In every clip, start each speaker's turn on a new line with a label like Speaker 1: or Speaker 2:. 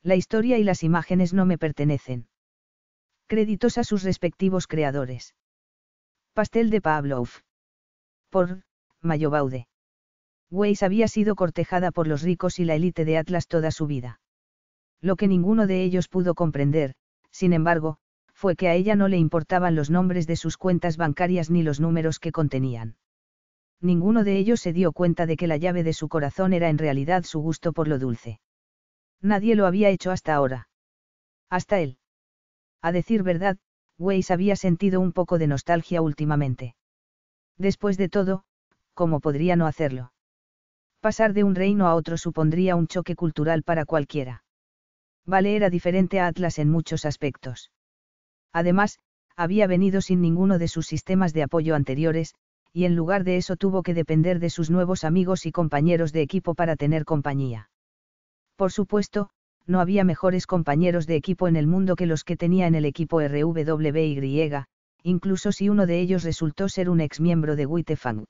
Speaker 1: La historia y las imágenes no me pertenecen. Créditos a sus respectivos creadores. Pastel de Pavlov. Por Mayo Baude. Weiss había sido cortejada por los ricos y la élite de Atlas toda su vida. Lo que ninguno de ellos pudo comprender, sin embargo, fue que a ella no le importaban los nombres de sus cuentas bancarias ni los números que contenían. Ninguno de ellos se dio cuenta de que la llave de su corazón era en realidad su gusto por lo dulce. Nadie lo había hecho hasta ahora. Hasta él. A decir verdad, Weiss había sentido un poco de nostalgia últimamente. Después de todo, ¿cómo podría no hacerlo? Pasar de un reino a otro supondría un choque cultural para cualquiera. Vale era diferente a Atlas en muchos aspectos. Además, había venido sin ninguno de sus sistemas de apoyo anteriores, y en lugar de eso tuvo que depender de sus nuevos amigos y compañeros de equipo para tener compañía. Por supuesto, no había mejores compañeros de equipo en el mundo que los que tenía en el equipo RWY, incluso si uno de ellos resultó ser un exmiembro de Wittefang.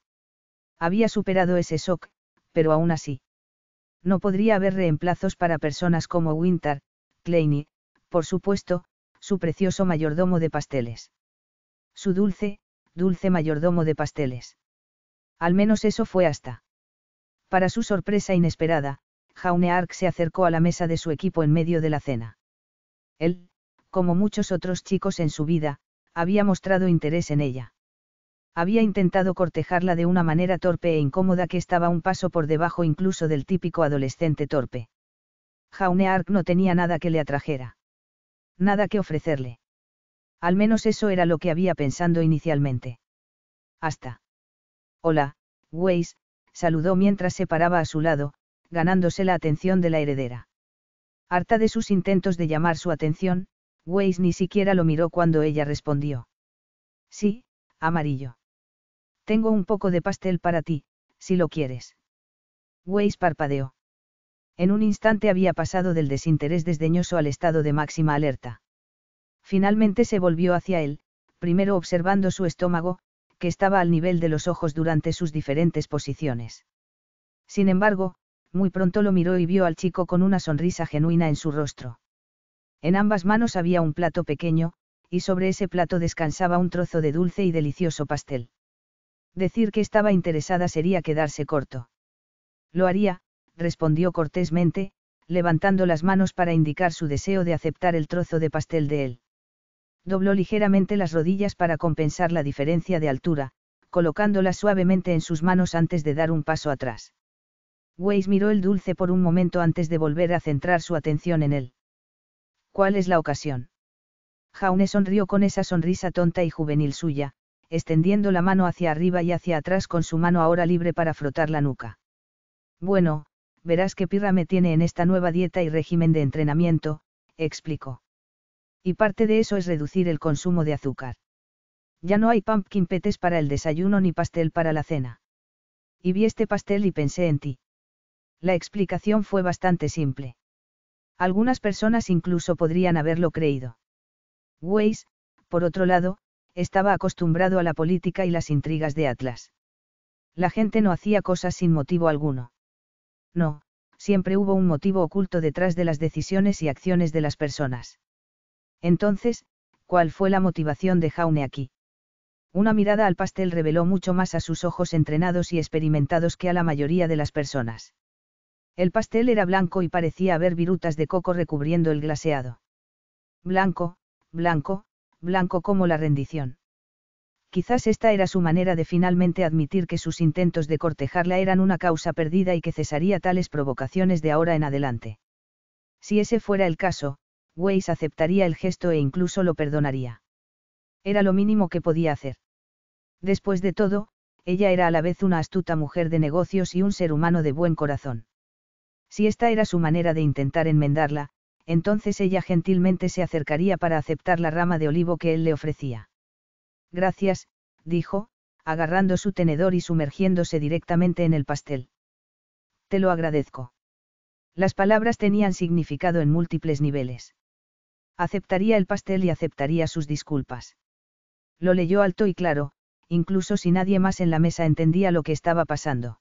Speaker 1: Había superado ese shock, pero aún así. No podría haber reemplazos para personas como Winter, Klein y, por supuesto, su precioso mayordomo de pasteles. Su dulce mayordomo de pasteles. Al menos eso fue hasta. Para su sorpresa inesperada, Jaune Ark se acercó a la mesa de su equipo en medio de la cena. Él, como muchos otros chicos en su vida, había mostrado interés en ella. Había intentado cortejarla de una manera torpe e incómoda que estaba un paso por debajo incluso del típico adolescente torpe. Jaune Ark no tenía nada que le atrajera. Nada que ofrecerle. Al menos eso era lo que había pensado inicialmente. Hasta. Hola, Weiss, saludó mientras se paraba a su lado, ganándose la atención de la heredera. Harta de sus intentos de llamar su atención, Weiss ni siquiera lo miró cuando ella respondió. Sí, amarillo. Tengo un poco de pastel para ti, si lo quieres. Weiss parpadeó. En un instante había pasado del desinterés desdeñoso al estado de máxima alerta. Finalmente se volvió hacia él, primero observando su estómago, que estaba al nivel de los ojos durante sus diferentes posiciones. Sin embargo, muy pronto lo miró y vio al chico con una sonrisa genuina en su rostro. En ambas manos había un plato pequeño, y sobre ese plato descansaba un trozo de dulce y delicioso pastel. Decir que estaba interesada sería quedarse corto. Lo haría, respondió cortésmente, levantando las manos para indicar su deseo de aceptar el trozo de pastel de él. Dobló ligeramente las rodillas para compensar la diferencia de altura, colocándolas suavemente en sus manos antes de dar un paso atrás. Weiss miró el dulce por un momento antes de volver a centrar su atención en él. ¿Cuál es la ocasión? Jaune sonrió con esa sonrisa tonta y juvenil suya, extendiendo la mano hacia arriba y hacia atrás con su mano ahora libre para frotar la nuca. Bueno, verás que Pirra me tiene en esta nueva dieta y régimen de entrenamiento, explicó. Y parte de eso es reducir el consumo de azúcar. Ya no hay pumpkin petes para el desayuno ni pastel para la cena. Y vi este pastel y pensé en ti. La explicación fue bastante simple. Algunas personas incluso podrían haberlo creído. Weiss, por otro lado, estaba acostumbrado a la política y las intrigas de Atlas. La gente no hacía cosas sin motivo alguno. No, siempre hubo un motivo oculto detrás de las decisiones y acciones de las personas. Entonces, ¿cuál fue la motivación de Jaune aquí? Una mirada al pastel reveló mucho más a sus ojos entrenados y experimentados que a la mayoría de las personas. El pastel era blanco y parecía haber virutas de coco recubriendo el glaseado. Blanco, blanco, blanco como la rendición. Quizás esta era su manera de finalmente admitir que sus intentos de cortejarla eran una causa perdida y que cesaría tales provocaciones de ahora en adelante. Si ese fuera el caso, Weiss aceptaría el gesto e incluso lo perdonaría. Era lo mínimo que podía hacer. Después de todo, ella era a la vez una astuta mujer de negocios y un ser humano de buen corazón. Si esta era su manera de intentar enmendarla, entonces ella gentilmente se acercaría para aceptar la rama de olivo que él le ofrecía. Gracias, dijo, agarrando su tenedor y sumergiéndose directamente en el pastel. Te lo agradezco. Las palabras tenían significado en múltiples niveles. Aceptaría el pastel y aceptaría sus disculpas. Lo leyó alto y claro, incluso si nadie más en la mesa entendía lo que estaba pasando.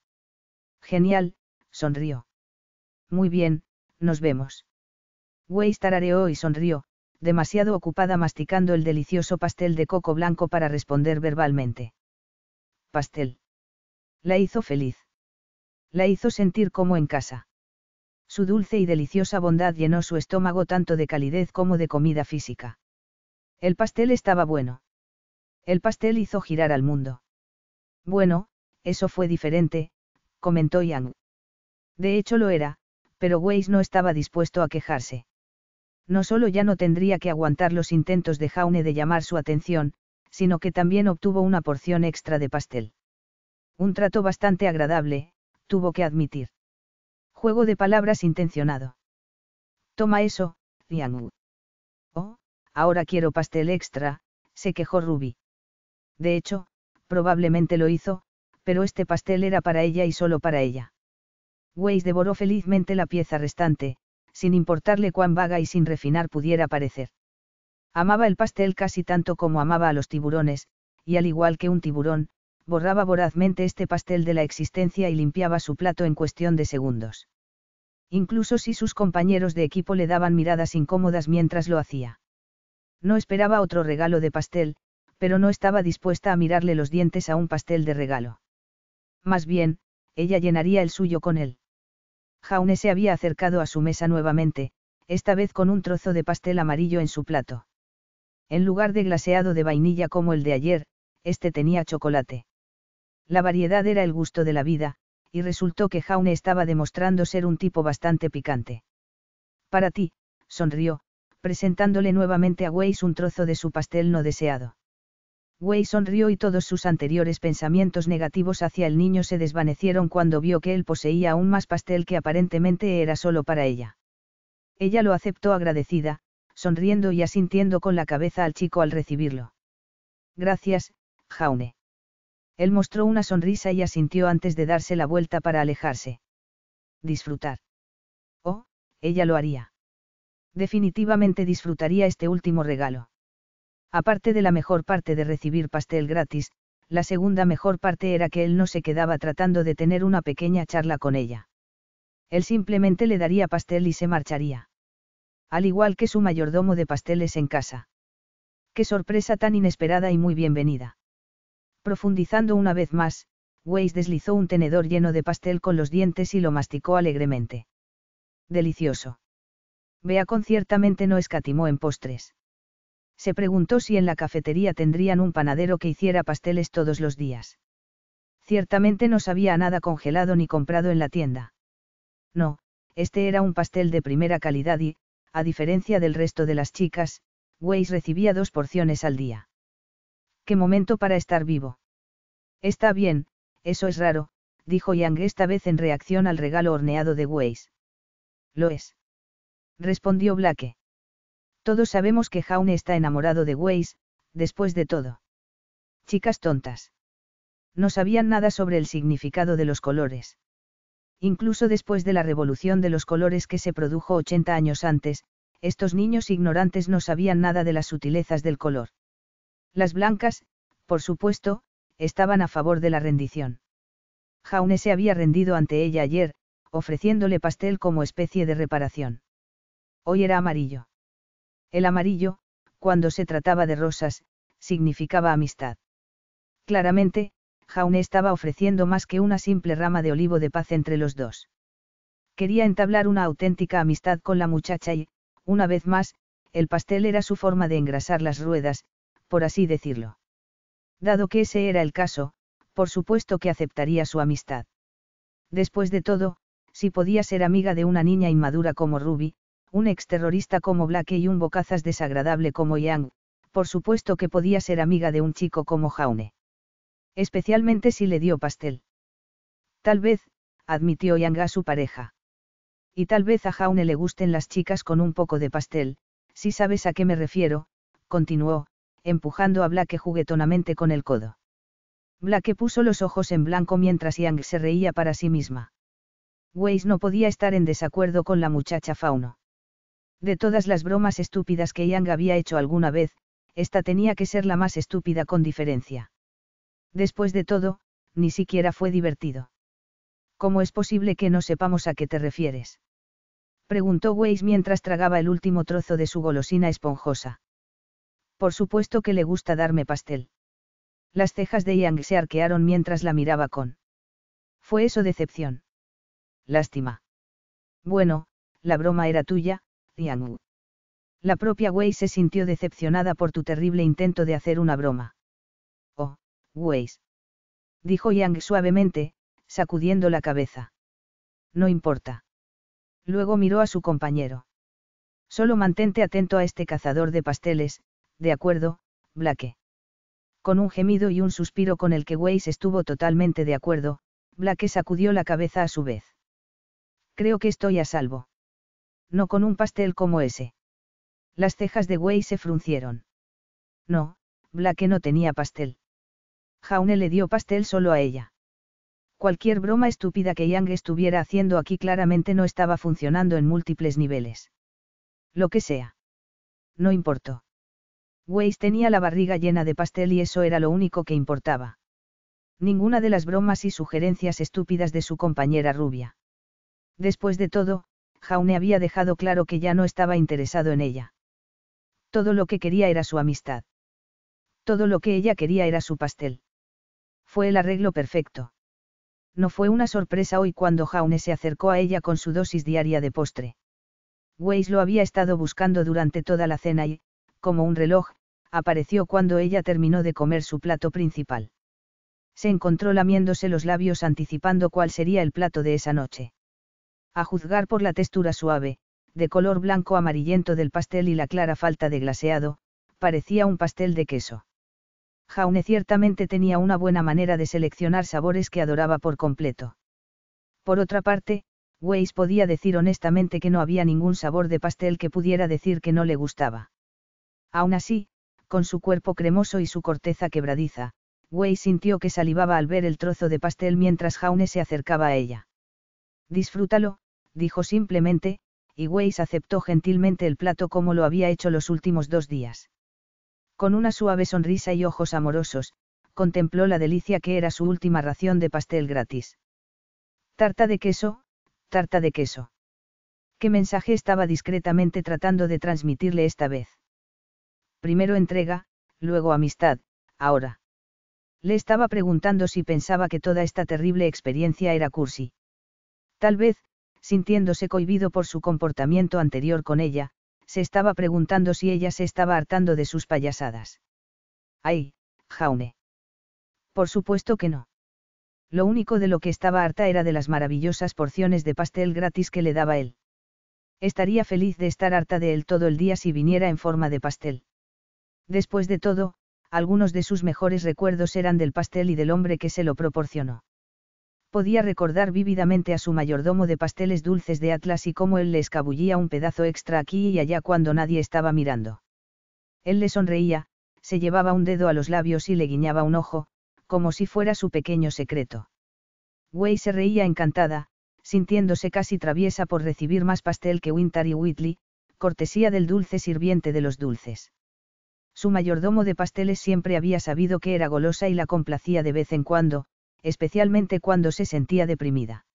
Speaker 1: Genial, sonrió. Muy bien, nos vemos. Weiss tarareó y sonrió, demasiado ocupada masticando el delicioso pastel de coco blanco para responder verbalmente. Pastel. La hizo feliz. La hizo sentir como en casa. Su dulce y deliciosa bondad llenó su estómago tanto de calidez como de comida física. El pastel estaba bueno. El pastel hizo girar al mundo. Bueno, eso fue diferente, comentó Yang. De hecho lo era, pero Weiss no estaba dispuesto a quejarse. No solo ya no tendría que aguantar los intentos de Jaune de llamar su atención, sino que también obtuvo una porción extra de pastel. Un trato bastante agradable, tuvo que admitir. Juego de palabras intencionado. Toma eso, Yang. Oh, ahora quiero pastel extra, se quejó Ruby. De hecho, probablemente lo hizo, pero este pastel era para ella y solo para ella. Weiss devoró felizmente la pieza restante, sin importarle cuán vaga y sin refinar pudiera parecer. Amaba el pastel casi tanto como amaba a los tiburones, y al igual que un tiburón, borraba vorazmente este pastel de la existencia y limpiaba su plato en cuestión de segundos. Incluso si sus compañeros de equipo le daban miradas incómodas mientras lo hacía. No esperaba otro regalo de pastel, pero no estaba dispuesta a mirarle los dientes a un pastel de regalo. Más bien, ella llenaría el suyo con él. Jaune se había acercado a su mesa nuevamente, esta vez con un trozo de pastel amarillo en su plato. En lugar de glaseado de vainilla como el de ayer, este tenía chocolate. La variedad era el gusto de la vida, y resultó que Jaune estaba demostrando ser un tipo bastante picante. Para ti, sonrió, presentándole nuevamente a Weiss un trozo de su pastel no deseado. Weiss sonrió y todos sus anteriores pensamientos negativos hacia el niño se desvanecieron cuando vio que él poseía aún más pastel que aparentemente era solo para ella. Ella lo aceptó agradecida, sonriendo y asintiendo con la cabeza al chico al recibirlo. Gracias, Jaune. Él mostró una sonrisa y asintió antes de darse la vuelta para alejarse. Disfrutar. Oh, ella lo haría. Definitivamente disfrutaría este último regalo. Aparte de la mejor parte de recibir pastel gratis, la segunda mejor parte era que él no se quedaba tratando de tener una pequeña charla con ella. Él simplemente le daría pastel y se marcharía. Al igual que su mayordomo de pasteles en casa. Qué sorpresa tan inesperada y muy bienvenida. Profundizando una vez más, Weiss deslizó un tenedor lleno de pastel con los dientes y lo masticó alegremente. Delicioso. Beacon ciertamente no escatimó en postres. Se preguntó si en la cafetería tendrían un panadero que hiciera pasteles todos los días. Ciertamente no sabía a nada congelado ni comprado en la tienda. No, este era un pastel de primera calidad y, a diferencia del resto de las chicas, Weiss recibía 2 porciones al día. ¡Qué momento para estar vivo! Está bien, eso es raro, dijo Yang esta vez en reacción al regalo horneado de Weiss. Lo es. Respondió Blake. Todos sabemos que Jaune está enamorado de Weiss, después de todo. Chicas tontas. No sabían nada sobre el significado de los colores. Incluso después de la revolución de los colores que se produjo 80 años antes, estos niños ignorantes no sabían nada de las sutilezas del color. Las blancas, por supuesto, estaban a favor de la rendición. Jaune se había rendido ante ella ayer, ofreciéndole pastel como especie de reparación. Hoy era amarillo. El amarillo, cuando se trataba de rosas, significaba amistad. Claramente, Jaune estaba ofreciendo más que una simple rama de olivo de paz entre los dos. Quería entablar una auténtica amistad con la muchacha y, una vez más, el pastel era su forma de engrasar las ruedas, por así decirlo. Dado que ese era el caso, por supuesto que aceptaría su amistad. Después de todo, si podía ser amiga de una niña inmadura como Ruby, un exterrorista como Blake y un bocazas desagradable como Yang, por supuesto que podía ser amiga de un chico como Jaune. Especialmente si le dio pastel. Tal vez, admitió Yang a su pareja. Y tal vez a Jaune le gusten las chicas con un poco de pastel, si sabes a qué me refiero, continuó, empujando a Blake juguetonamente con el codo. Blake puso los ojos en blanco mientras Yang se reía para sí misma. Weiss no podía estar en desacuerdo con la muchacha Fauno. De todas las bromas estúpidas que Yang había hecho alguna vez, esta tenía que ser la más estúpida con diferencia. Después de todo, ni siquiera fue divertido. ¿Cómo es posible que no sepamos a qué te refieres? Preguntó Weiss mientras tragaba el último trozo de su golosina esponjosa. Por supuesto que le gusta darme pastel. Las cejas de Yang se arquearon mientras la miraba con. ¿Fue eso decepción? Lástima. Bueno, la broma era tuya, Yang. La propia Weiss se sintió decepcionada por tu terrible intento de hacer una broma. Oh, Weiss. Dijo Yang suavemente, sacudiendo la cabeza. No importa. Luego miró a su compañero. Solo mantente atento a este cazador de pasteles, de acuerdo, Blake. Con un gemido y un suspiro con el que Weiss estuvo totalmente de acuerdo, Blake sacudió la cabeza a su vez. Creo que estoy a salvo. No con un pastel como ese. Las cejas de Weiss se fruncieron. No, Blake no tenía pastel. Jaune le dio pastel solo a ella. Cualquier broma estúpida que Yang estuviera haciendo aquí claramente no estaba funcionando en múltiples niveles. Lo que sea. No importó. Weiss tenía la barriga llena de pastel y eso era lo único que importaba. Ninguna de las bromas y sugerencias estúpidas de su compañera rubia. Después de todo, Jaune había dejado claro que ya no estaba interesado en ella. Todo lo que quería era su amistad. Todo lo que ella quería era su pastel. Fue el arreglo perfecto. No fue una sorpresa hoy cuando Jaune se acercó a ella con su dosis diaria de postre. Weiss lo había estado buscando durante toda la cena y, como un reloj, apareció cuando ella terminó de comer su plato principal. Se encontró lamiéndose los labios anticipando cuál sería el plato de esa noche. A juzgar por la textura suave, de color blanco amarillento del pastel y la clara falta de glaseado, parecía un pastel de queso. Jaune ciertamente tenía una buena manera de seleccionar sabores que adoraba por completo. Por otra parte, Weiss podía decir honestamente que no había ningún sabor de pastel que pudiera decir que no le gustaba. Aún así, con su cuerpo cremoso y su corteza quebradiza, Weiss sintió que salivaba al ver el trozo de pastel mientras Jaune se acercaba a ella. Disfrútalo, dijo simplemente, y Weiss aceptó gentilmente el plato como lo había hecho los últimos 2 días. Con una suave sonrisa y ojos amorosos, contempló la delicia que era su última ración de pastel gratis. Tarta de queso, tarta de queso. ¿Qué mensaje estaba discretamente tratando de transmitirle esta vez? Primero entrega, luego amistad, ahora. Le estaba preguntando si pensaba que toda esta terrible experiencia era cursi. Tal vez, sintiéndose cohibido por su comportamiento anterior con ella, se estaba preguntando si ella se estaba hartando de sus payasadas. ¡Ay, Jaune! Por supuesto que no. Lo único de lo que estaba harta era de las maravillosas porciones de pastel gratis que le daba él. Estaría feliz de estar harta de él todo el día si viniera en forma de pastel. Después de todo, algunos de sus mejores recuerdos eran del pastel y del hombre que se lo proporcionó. Podía recordar vívidamente a su mayordomo de pasteles dulces de Atlas y cómo él le escabullía un pedazo extra aquí y allá cuando nadie estaba mirando. Él le sonreía, se llevaba un dedo a los labios y le guiñaba un ojo, como si fuera su pequeño secreto. Weiss se reía encantada, sintiéndose casi traviesa por recibir más pastel que Winter y Whitley, cortesía del dulce sirviente de los dulces. Su mayordomo de pasteles siempre había sabido que era golosa y la complacía de vez en cuando, especialmente cuando se sentía deprimida.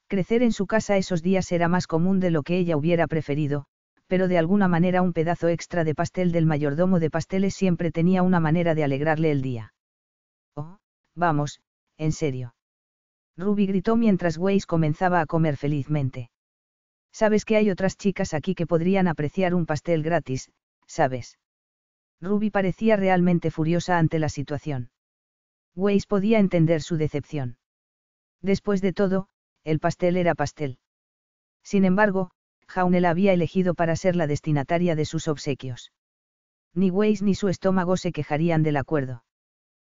Speaker 1: Crecer en su casa esos días era más común de lo que ella hubiera preferido, pero de alguna manera un pedazo extra de pastel del mayordomo de pasteles siempre tenía una manera de alegrarle el día. Oh, vamos, en serio. Ruby gritó mientras Weiss comenzaba a comer felizmente. Sabes que hay otras chicas aquí que podrían apreciar un pastel gratis, ¿sabes? Ruby parecía realmente furiosa ante la situación. Weiss podía entender su decepción. Después de todo, el pastel era pastel. Sin embargo, Jaune la había elegido para ser la destinataria de sus obsequios. Ni Weiss ni su estómago se quejarían del acuerdo.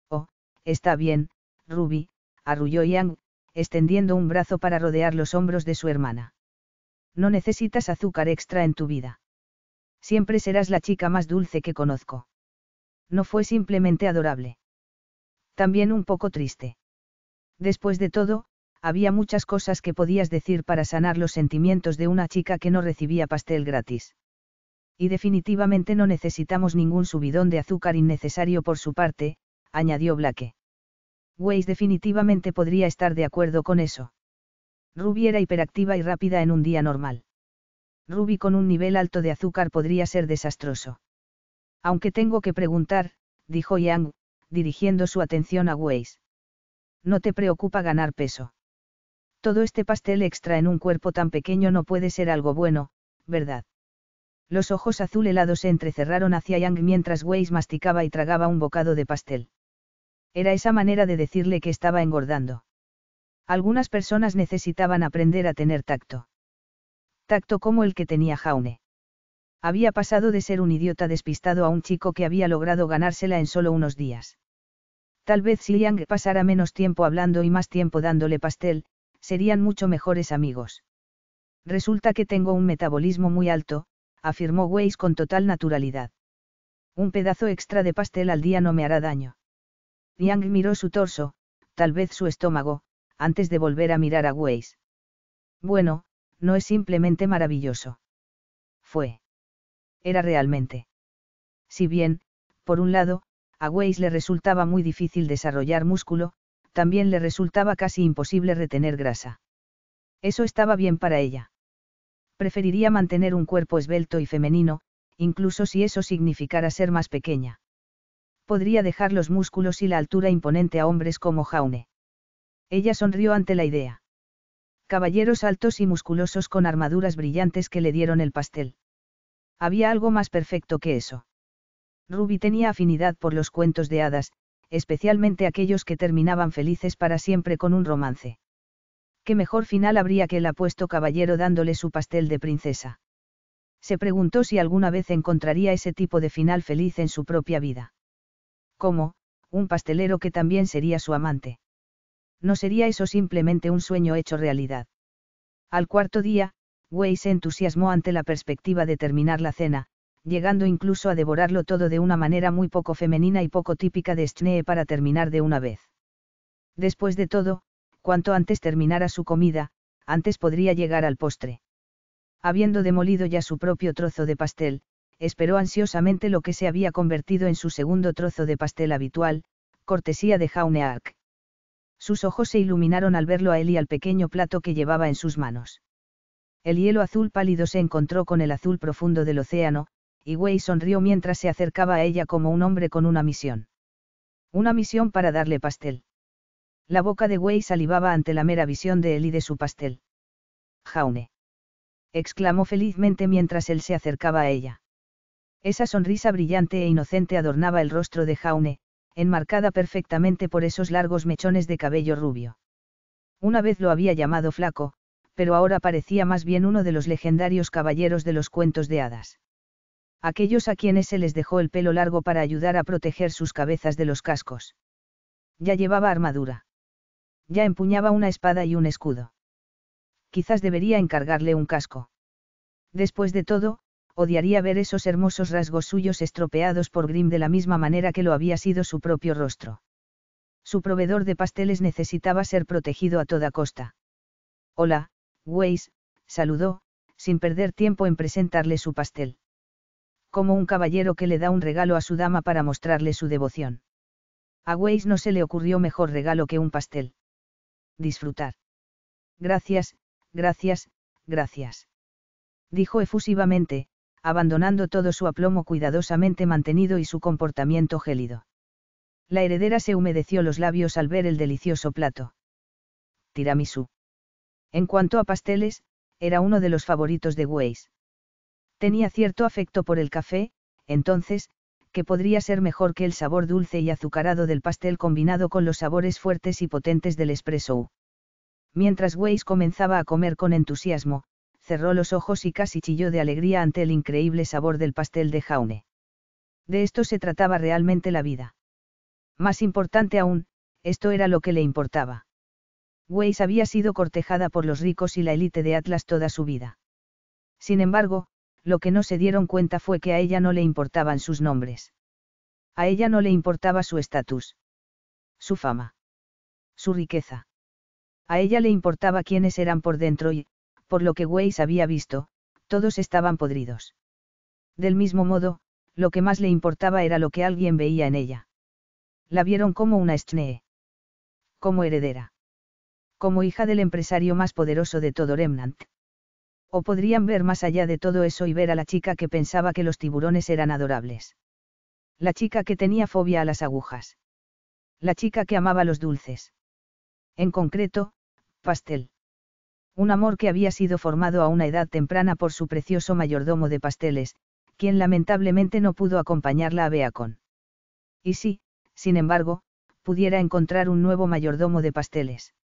Speaker 1: Oh, está bien, Ruby, arrulló Yang, extendiendo un brazo para rodear los hombros de su hermana. No necesitas azúcar extra en tu vida. Siempre serás la chica más dulce que conozco. No fue simplemente adorable. También un poco triste. Después de todo, había muchas cosas que podías decir para sanar los sentimientos de una chica que no recibía pastel gratis. Y definitivamente no necesitamos ningún subidón de azúcar innecesario por su parte, añadió Blake. Weiss definitivamente podría estar de acuerdo con eso. Ruby era hiperactiva y rápida en un día normal. Ruby con un nivel alto de azúcar podría ser desastroso. Aunque tengo que preguntar, dijo Yang, dirigiendo su atención a Weiss. No te preocupa ganar peso. Todo este pastel extra en un cuerpo tan pequeño no puede ser algo bueno, ¿verdad? Los ojos azul helados se entrecerraron hacia Yang mientras Weiss masticaba y tragaba un bocado de pastel. Era esa manera de decirle que estaba engordando. Algunas personas necesitaban aprender a tener tacto. Tacto como el que tenía Jaune. Había pasado de ser un idiota despistado a un chico que había logrado ganársela en solo unos días. Tal vez si Yang pasara menos tiempo hablando y más tiempo dándole pastel, serían mucho mejores amigos. Resulta que tengo un metabolismo muy alto, afirmó Weiss con total naturalidad. Un pedazo extra de pastel al día no me hará daño. Yang miró su torso, tal vez su estómago, antes de volver a mirar a Weiss. Bueno, no es simplemente maravilloso. Era realmente. Si bien, por un lado, a Weiss le resultaba muy difícil desarrollar músculo, también le resultaba casi imposible retener grasa. Eso estaba bien para ella. Preferiría mantener un cuerpo esbelto y femenino, incluso si eso significara ser más pequeña. Podría dejar los músculos y la altura imponente a hombres como Jaune. Ella sonrió ante la idea. Caballeros altos y musculosos con armaduras brillantes que le dieron el pastel. Había algo más perfecto que eso. Ruby tenía afinidad por los cuentos de hadas, especialmente aquellos que terminaban felices para siempre con un romance. ¿Qué mejor final habría que el apuesto caballero dándole su pastel de princesa? Se preguntó si alguna vez encontraría ese tipo de final feliz en su propia vida. ¿Cómo? Un pastelero que también sería su amante. ¿No sería eso simplemente un sueño hecho realidad? Al cuarto día, Weiss se entusiasmó ante la perspectiva de terminar la cena, llegando incluso a devorarlo todo de una manera muy poco femenina y poco típica de Schnee para terminar de una vez. Después de todo, cuanto antes terminara su comida, antes podría llegar al postre. Habiendo demolido ya su propio trozo de pastel, esperó ansiosamente lo que se había convertido en su segundo trozo de pastel habitual, cortesía de Jaune Ark. Sus ojos se iluminaron al verlo a él y al pequeño plato que llevaba en sus manos. El hielo azul pálido se encontró con el azul profundo del océano, y Weiss sonrió mientras se acercaba a ella como un hombre con una misión. Una misión para darle pastel. La boca de Weiss salivaba ante la mera visión de él y de su pastel. Jaune. Exclamó felizmente mientras él se acercaba a ella. Esa sonrisa brillante e inocente adornaba el rostro de Jaune, enmarcada perfectamente por esos largos mechones de cabello rubio. Una vez lo había llamado flaco, pero ahora parecía más bien uno de los legendarios caballeros de los cuentos de hadas. Aquellos a quienes se les dejó el pelo largo para ayudar a proteger sus cabezas de los cascos. Ya llevaba armadura. Ya empuñaba una espada y un escudo. Quizás debería encargarle un casco. Después de todo, odiaría ver esos hermosos rasgos suyos estropeados por Grimm de la misma manera que lo había sido su propio rostro. Su proveedor de pasteles necesitaba ser protegido a toda costa. Hola, Weiss, saludó, sin perder tiempo en presentarle su pastel. Como un caballero que le da un regalo a su dama para mostrarle su devoción. A Weiss no se le ocurrió mejor regalo que un pastel. Disfrutar. Gracias, gracias, gracias. Dijo efusivamente, abandonando todo su aplomo cuidadosamente mantenido y su comportamiento gélido. La heredera se humedeció los labios al ver el delicioso plato. Tiramisú. En cuanto a pasteles, era uno de los favoritos de Weiss. Tenía cierto afecto por el café, entonces, que podría ser mejor que el sabor dulce y azucarado del pastel combinado con los sabores fuertes y potentes del espresso. Mientras Weiss comenzaba a comer con entusiasmo, cerró los ojos y casi chilló de alegría ante el increíble sabor del pastel de Jaune. De esto se trataba realmente la vida. Más importante aún, esto era lo que le importaba. Weiss había sido cortejada por los ricos y la élite de Atlas toda su vida. Sin embargo, lo que no se dieron cuenta fue que a ella no le importaban sus nombres. A ella no le importaba su estatus. Su fama. Su riqueza. A ella le importaba quiénes eran por dentro y, por lo que Weiss había visto, todos estaban podridos. Del mismo modo, lo que más le importaba era lo que alguien veía en ella. La vieron como una Schnee. Como heredera. Como hija del empresario más poderoso de todo Remnant. O podrían ver más allá de todo eso y ver a la chica que pensaba que los tiburones eran adorables. La chica que tenía fobia a las agujas. La chica que amaba los dulces. En concreto, pastel. Un amor que había sido formado a una edad temprana por su precioso mayordomo de pasteles, quien lamentablemente no pudo acompañarla a Beacon. Y si, sin embargo, pudiera encontrar un nuevo mayordomo de pasteles.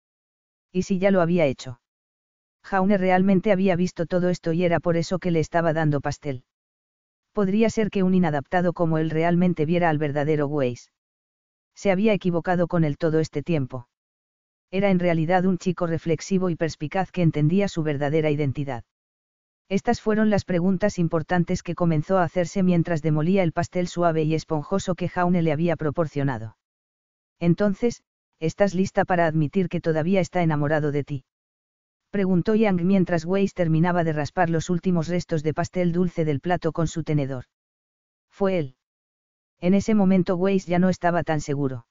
Speaker 1: ¿Y si ya lo había hecho? Jaume realmente había visto todo esto y era por eso que le estaba dando pastel. Podría ser que un inadaptado como él realmente viera al verdadero Weiss. Se había equivocado con él todo este tiempo. Era en realidad un chico reflexivo y perspicaz que entendía su verdadera identidad. Estas fueron las preguntas importantes que comenzó a hacerse mientras demolía el pastel suave y esponjoso que Jaume le había proporcionado. Entonces, ¿estás lista para admitir que todavía está enamorado de ti?, preguntó Yang mientras Weiss terminaba de raspar los últimos restos de pastel dulce del plato con su tenedor. Fue él. En ese momento Weiss ya no estaba tan seguro.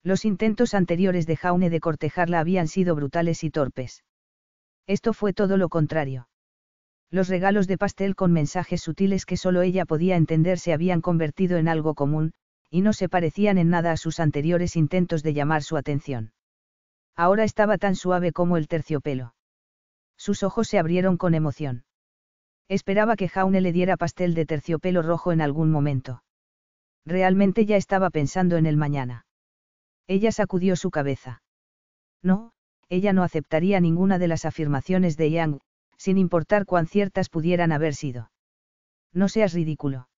Speaker 1: Los intentos anteriores de Jaume de cortejarla habían sido brutales y torpes. Esto fue todo lo contrario. Los regalos de pastel con mensajes sutiles que solo ella podía entender se habían convertido en algo común, y no se parecían en nada a sus anteriores intentos de llamar su atención. Ahora estaba tan suave como el terciopelo. Sus ojos se abrieron con emoción. Esperaba que Jaume le diera pastel de terciopelo rojo en algún momento. Realmente ya estaba pensando en el mañana. Ella sacudió su cabeza. No, ella no aceptaría ninguna de las afirmaciones de Yang, sin importar cuán ciertas pudieran haber sido. No seas ridículo.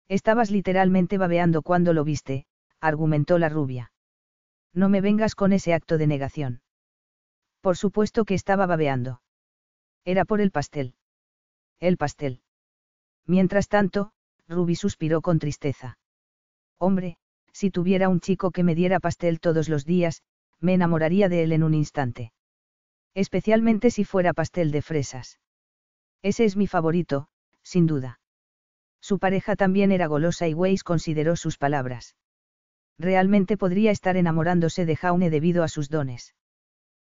Speaker 1: Estabas literalmente babeando cuando lo viste, argumentó la rubia. No me vengas con ese acto de negación. Por supuesto que estaba babeando. Era por el pastel. El pastel. Mientras tanto, Ruby suspiró con tristeza. Hombre, si tuviera un chico que me diera pastel todos los días, me enamoraría de él en un instante. Especialmente si fuera pastel de fresas. Ese es mi favorito, sin duda. Su pareja también era golosa y Weiss consideró sus palabras. Realmente podría estar enamorándose de Jaume debido a sus dones.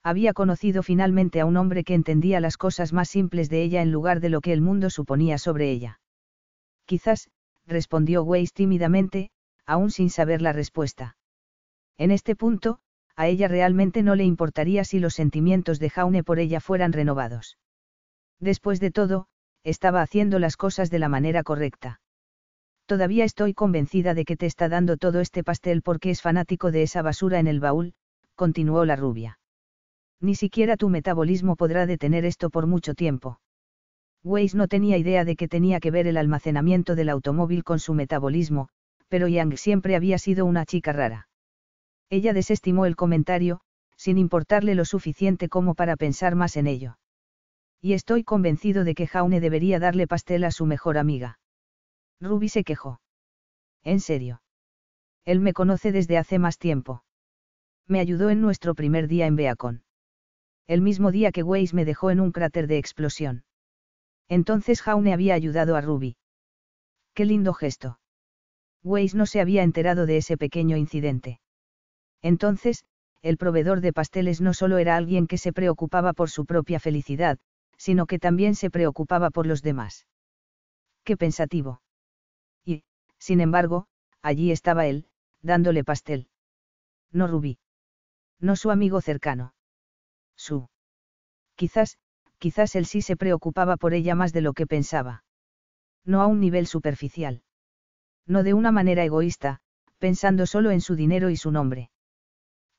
Speaker 1: Había conocido finalmente a un hombre que entendía las cosas más simples de ella en lugar de lo que el mundo suponía sobre ella. Quizás, respondió Weiss tímidamente, aún sin saber la respuesta. En este punto, a ella realmente no le importaría si los sentimientos de Jaume por ella fueran renovados. Después de todo, estaba haciendo las cosas de la manera correcta. Todavía estoy convencida de que te está dando todo este pastel porque es fanático de esa basura en el baúl, continuó la rubia. Ni siquiera tu metabolismo podrá detener esto por mucho tiempo. Weiss no tenía idea de que tenía que ver el almacenamiento del automóvil con su metabolismo, pero Yang siempre había sido una chica rara. Ella desestimó el comentario, sin importarle lo suficiente como para pensar más en ello. Y estoy convencido de que Jaume debería darle pastel a su mejor amiga. Ruby se quejó. ¿En serio? Él me conoce desde hace más tiempo. Me ayudó en nuestro primer día en Beacon. El mismo día que Weiss me dejó en un cráter de explosión. Entonces Jaume había ayudado a Ruby. Qué lindo gesto. Weiss no se había enterado de ese pequeño incidente. Entonces, el proveedor de pasteles no solo era alguien que se preocupaba por su propia felicidad, sino que también se preocupaba por los demás. Qué pensativo. Y, sin embargo, allí estaba él, dándole pastel. No Ruby. No su amigo cercano. Su. Quizás él sí se preocupaba por ella más de lo que pensaba. No a un nivel superficial. No de una manera egoísta, pensando solo en su dinero y su nombre.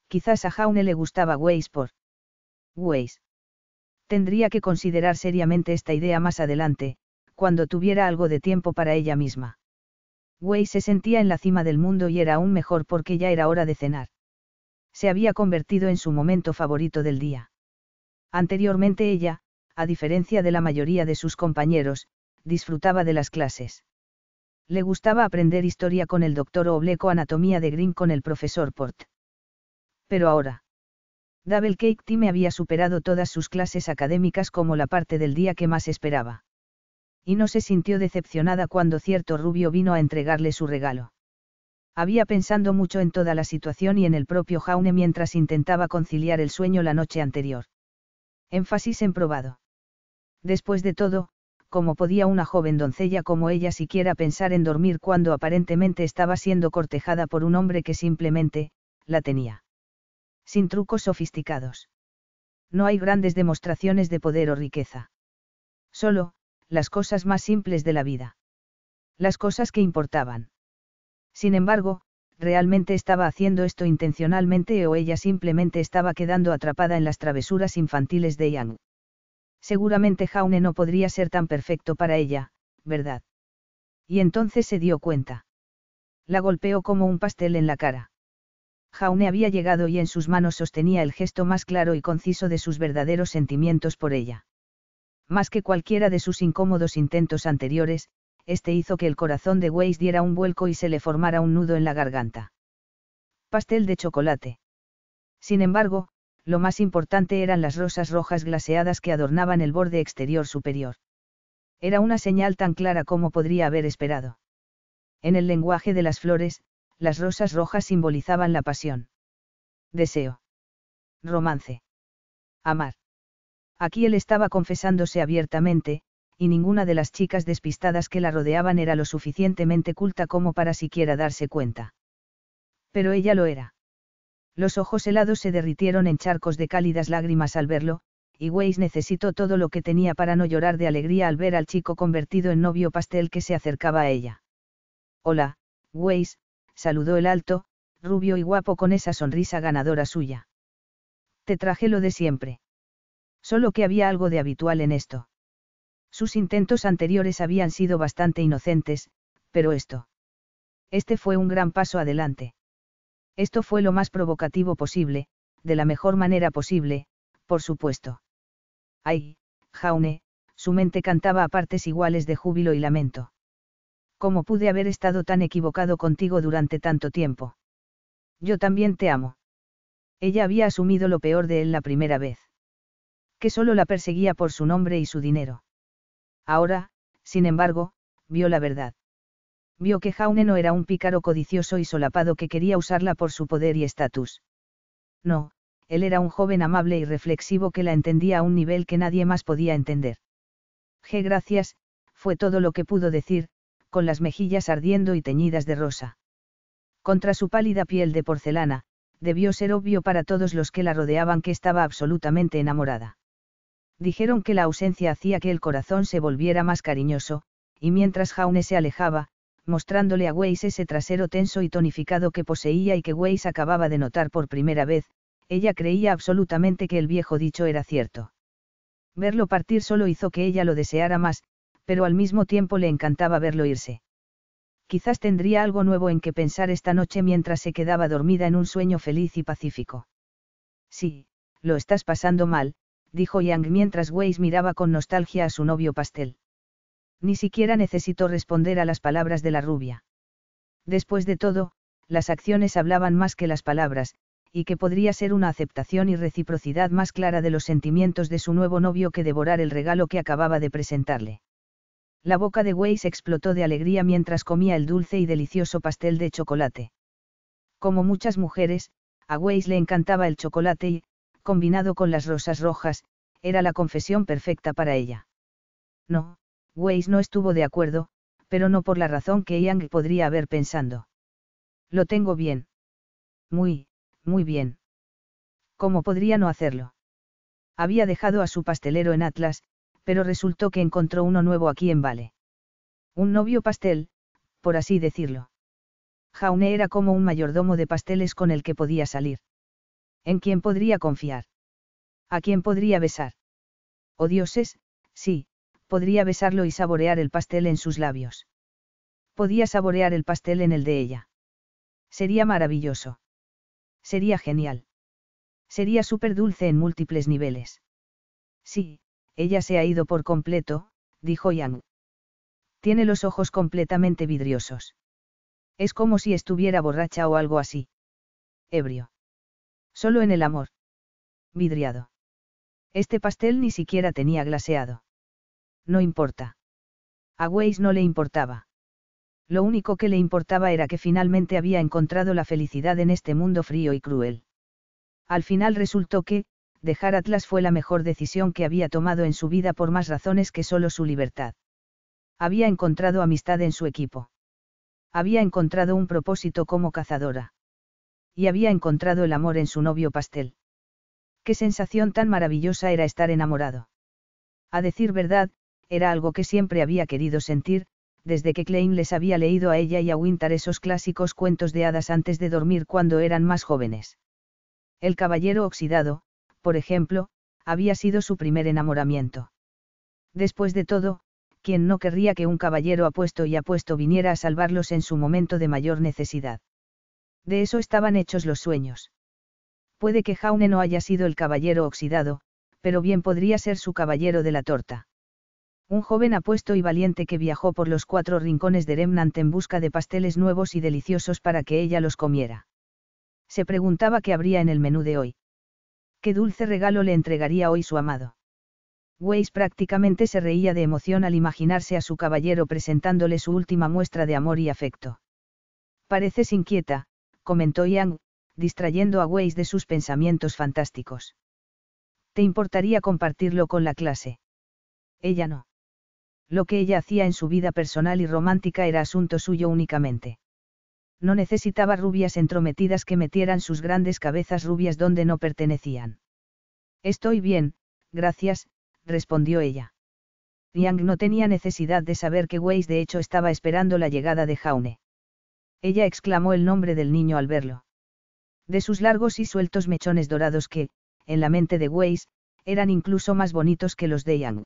Speaker 1: Quizás a Jaume le gustaba Weiss por Weiss. Tendría que considerar seriamente esta idea más adelante, cuando tuviera algo de tiempo para ella misma. Weiss se sentía en la cima del mundo y era aún mejor porque ya era hora de cenar. Se había convertido en su momento favorito del día. Anteriormente ella, a diferencia de la mayoría de sus compañeros, disfrutaba de las clases. Le gustaba aprender historia con el doctor Oblek o anatomía de Grimm con el profesor Port. Pero ahora, Double Cake Team había superado todas sus clases académicas como la parte del día que más esperaba. Y no se sintió decepcionada cuando cierto rubio vino a entregarle su regalo. Había pensado mucho en toda la situación y en el propio Jaume mientras intentaba conciliar el sueño la noche anterior. Énfasis en probado. Después de todo, ¿cómo podía una joven doncella como ella siquiera pensar en dormir cuando aparentemente estaba siendo cortejada por un hombre que simplemente, la tenía? Sin trucos sofisticados. No hay grandes demostraciones de poder o riqueza. Solo, las cosas más simples de la vida. Las cosas que importaban. Sin embargo, ¿realmente estaba haciendo esto intencionalmente o ella simplemente estaba quedando atrapada en las travesuras infantiles de Yang? Seguramente Jaune no podría ser tan perfecto para ella, ¿verdad? Y entonces se dio cuenta. La golpeó como un pastel en la cara. Jaune había llegado y en sus manos sostenía el gesto más claro y conciso de sus verdaderos sentimientos por ella. Más que cualquiera de sus incómodos intentos anteriores, este hizo que el corazón de Weiss diera un vuelco y se le formara un nudo en la garganta. Pastel de chocolate. Sin embargo, lo más importante eran las rosas rojas glaseadas que adornaban el borde exterior superior. Era una señal tan clara como podría haber esperado. En el lenguaje de las flores, las rosas rojas simbolizaban la pasión. Deseo. Romance. Amar. Aquí él estaba confesándose abiertamente, y ninguna de las chicas despistadas que la rodeaban era lo suficientemente culta como para siquiera darse cuenta. Pero ella lo era. Los ojos helados se derritieron en charcos de cálidas lágrimas al verlo, y Weiss necesitó todo lo que tenía para no llorar de alegría al ver al chico convertido en novio pastel que se acercaba a ella. Hola, Weiss, saludó el alto, rubio y guapo con esa sonrisa ganadora suya. Te traje lo de siempre. Solo que había algo de habitual en esto. Sus intentos anteriores habían sido bastante inocentes, pero este fue un gran paso adelante. Esto fue lo más provocativo posible, de la mejor manera posible, por supuesto. Ay, Jaune, su mente cantaba a partes iguales de júbilo y lamento. ¿Cómo pude haber estado tan equivocado contigo durante tanto tiempo? Yo también te amo. Ella había asumido lo peor de él la primera vez. Que solo la perseguía por su nombre y su dinero. Ahora, sin embargo, vio la verdad. Vio que Jaune no era un pícaro codicioso y solapado que quería usarla por su poder y estatus. No, él era un joven amable y reflexivo que la entendía a un nivel que nadie más podía entender. Gracias, fue todo lo que pudo decir, con las mejillas ardiendo y teñidas de rosa. Contra su pálida piel de porcelana, debió ser obvio para todos los que la rodeaban que estaba absolutamente enamorada. Dijeron que la ausencia hacía que el corazón se volviera más cariñoso, y mientras Jaune se alejaba, mostrándole a Weiss ese trasero tenso y tonificado que poseía y que Weiss acababa de notar por primera vez, ella creía absolutamente que el viejo dicho era cierto. Verlo partir solo hizo que ella lo deseara más, pero al mismo tiempo le encantaba verlo irse. Quizás tendría algo nuevo en que pensar esta noche mientras se quedaba dormida en un sueño feliz y pacífico. Sí, lo estás pasando mal, dijo Yang mientras Weiss miraba con nostalgia a su novio pastel. Ni siquiera necesitó responder a las palabras de la rubia. Después de todo, las acciones hablaban más que las palabras, y que podría ser una aceptación y reciprocidad más clara de los sentimientos de su nuevo novio que devorar el regalo que acababa de presentarle. La boca de Weiss explotó de alegría mientras comía el dulce y delicioso pastel de chocolate. Como muchas mujeres, a Weiss le encantaba el chocolate y, combinado con las rosas rojas, era la confesión perfecta para ella. No, Weiss no estuvo de acuerdo, pero no por la razón que Yang podría haber pensando. Lo tengo bien. Muy, muy bien. ¿Cómo podría no hacerlo? Había dejado a su pastelero en Atlas, pero resultó que encontró uno nuevo aquí en Vale. Un novio pastel, por así decirlo. Jaune era como un mayordomo de pasteles con el que podía salir. ¿En quién podría confiar? ¿A quién podría besar? Oh dioses, sí, podría besarlo y saborear el pastel en sus labios. Podía saborear el pastel en el de ella. Sería maravilloso. Sería genial. Sería súper dulce en múltiples niveles. Sí, ella se ha ido por completo, dijo Yang. Tiene los ojos completamente vidriosos. Es como si estuviera borracha o algo así. Ebrio. Solo en el amor. Vidriado. Este pastel ni siquiera tenía glaseado. No importa. A Weiss no le importaba. Lo único que le importaba era que finalmente había encontrado la felicidad en este mundo frío y cruel. Al final resultó que, dejar Atlas fue la mejor decisión que había tomado en su vida por más razones que solo su libertad. Había encontrado amistad en su equipo. Había encontrado un propósito como cazadora. Y había encontrado el amor en su novio Pastel. Qué sensación tan maravillosa era estar enamorado. A decir verdad, era algo que siempre había querido sentir, desde que Klein les había leído a ella y a Winter esos clásicos cuentos de hadas antes de dormir cuando eran más jóvenes. El caballero oxidado, por ejemplo, había sido su primer enamoramiento. Después de todo, ¿quién no querría que un caballero apuesto y apuesto viniera a salvarlos en su momento de mayor necesidad? De eso estaban hechos los sueños. Puede que Jaune no haya sido el caballero oxidado, pero bien podría ser su caballero de la torta. Un joven apuesto y valiente que viajó por los 4 rincones de Remnant en busca de pasteles nuevos y deliciosos para que ella los comiera. Se preguntaba qué habría en el menú de hoy. ¿Qué dulce regalo le entregaría hoy su amado? Weiss prácticamente se reía de emoción al imaginarse a su caballero presentándole su última muestra de amor y afecto. Pareces inquieta, comentó Yang, distrayendo a Weiss de sus pensamientos fantásticos. ¿Te importaría compartirlo con la clase? Ella no. Lo que ella hacía en su vida personal y romántica era asunto suyo únicamente. No necesitaba rubias entrometidas que metieran sus grandes cabezas rubias donde no pertenecían. Estoy bien, gracias, respondió ella. Yang no tenía necesidad de saber que Weiss de hecho estaba esperando la llegada de Jaune. Ella exclamó el nombre del niño al verlo. De sus largos y sueltos mechones dorados que, en la mente de Weiss, eran incluso más bonitos que los de Yang.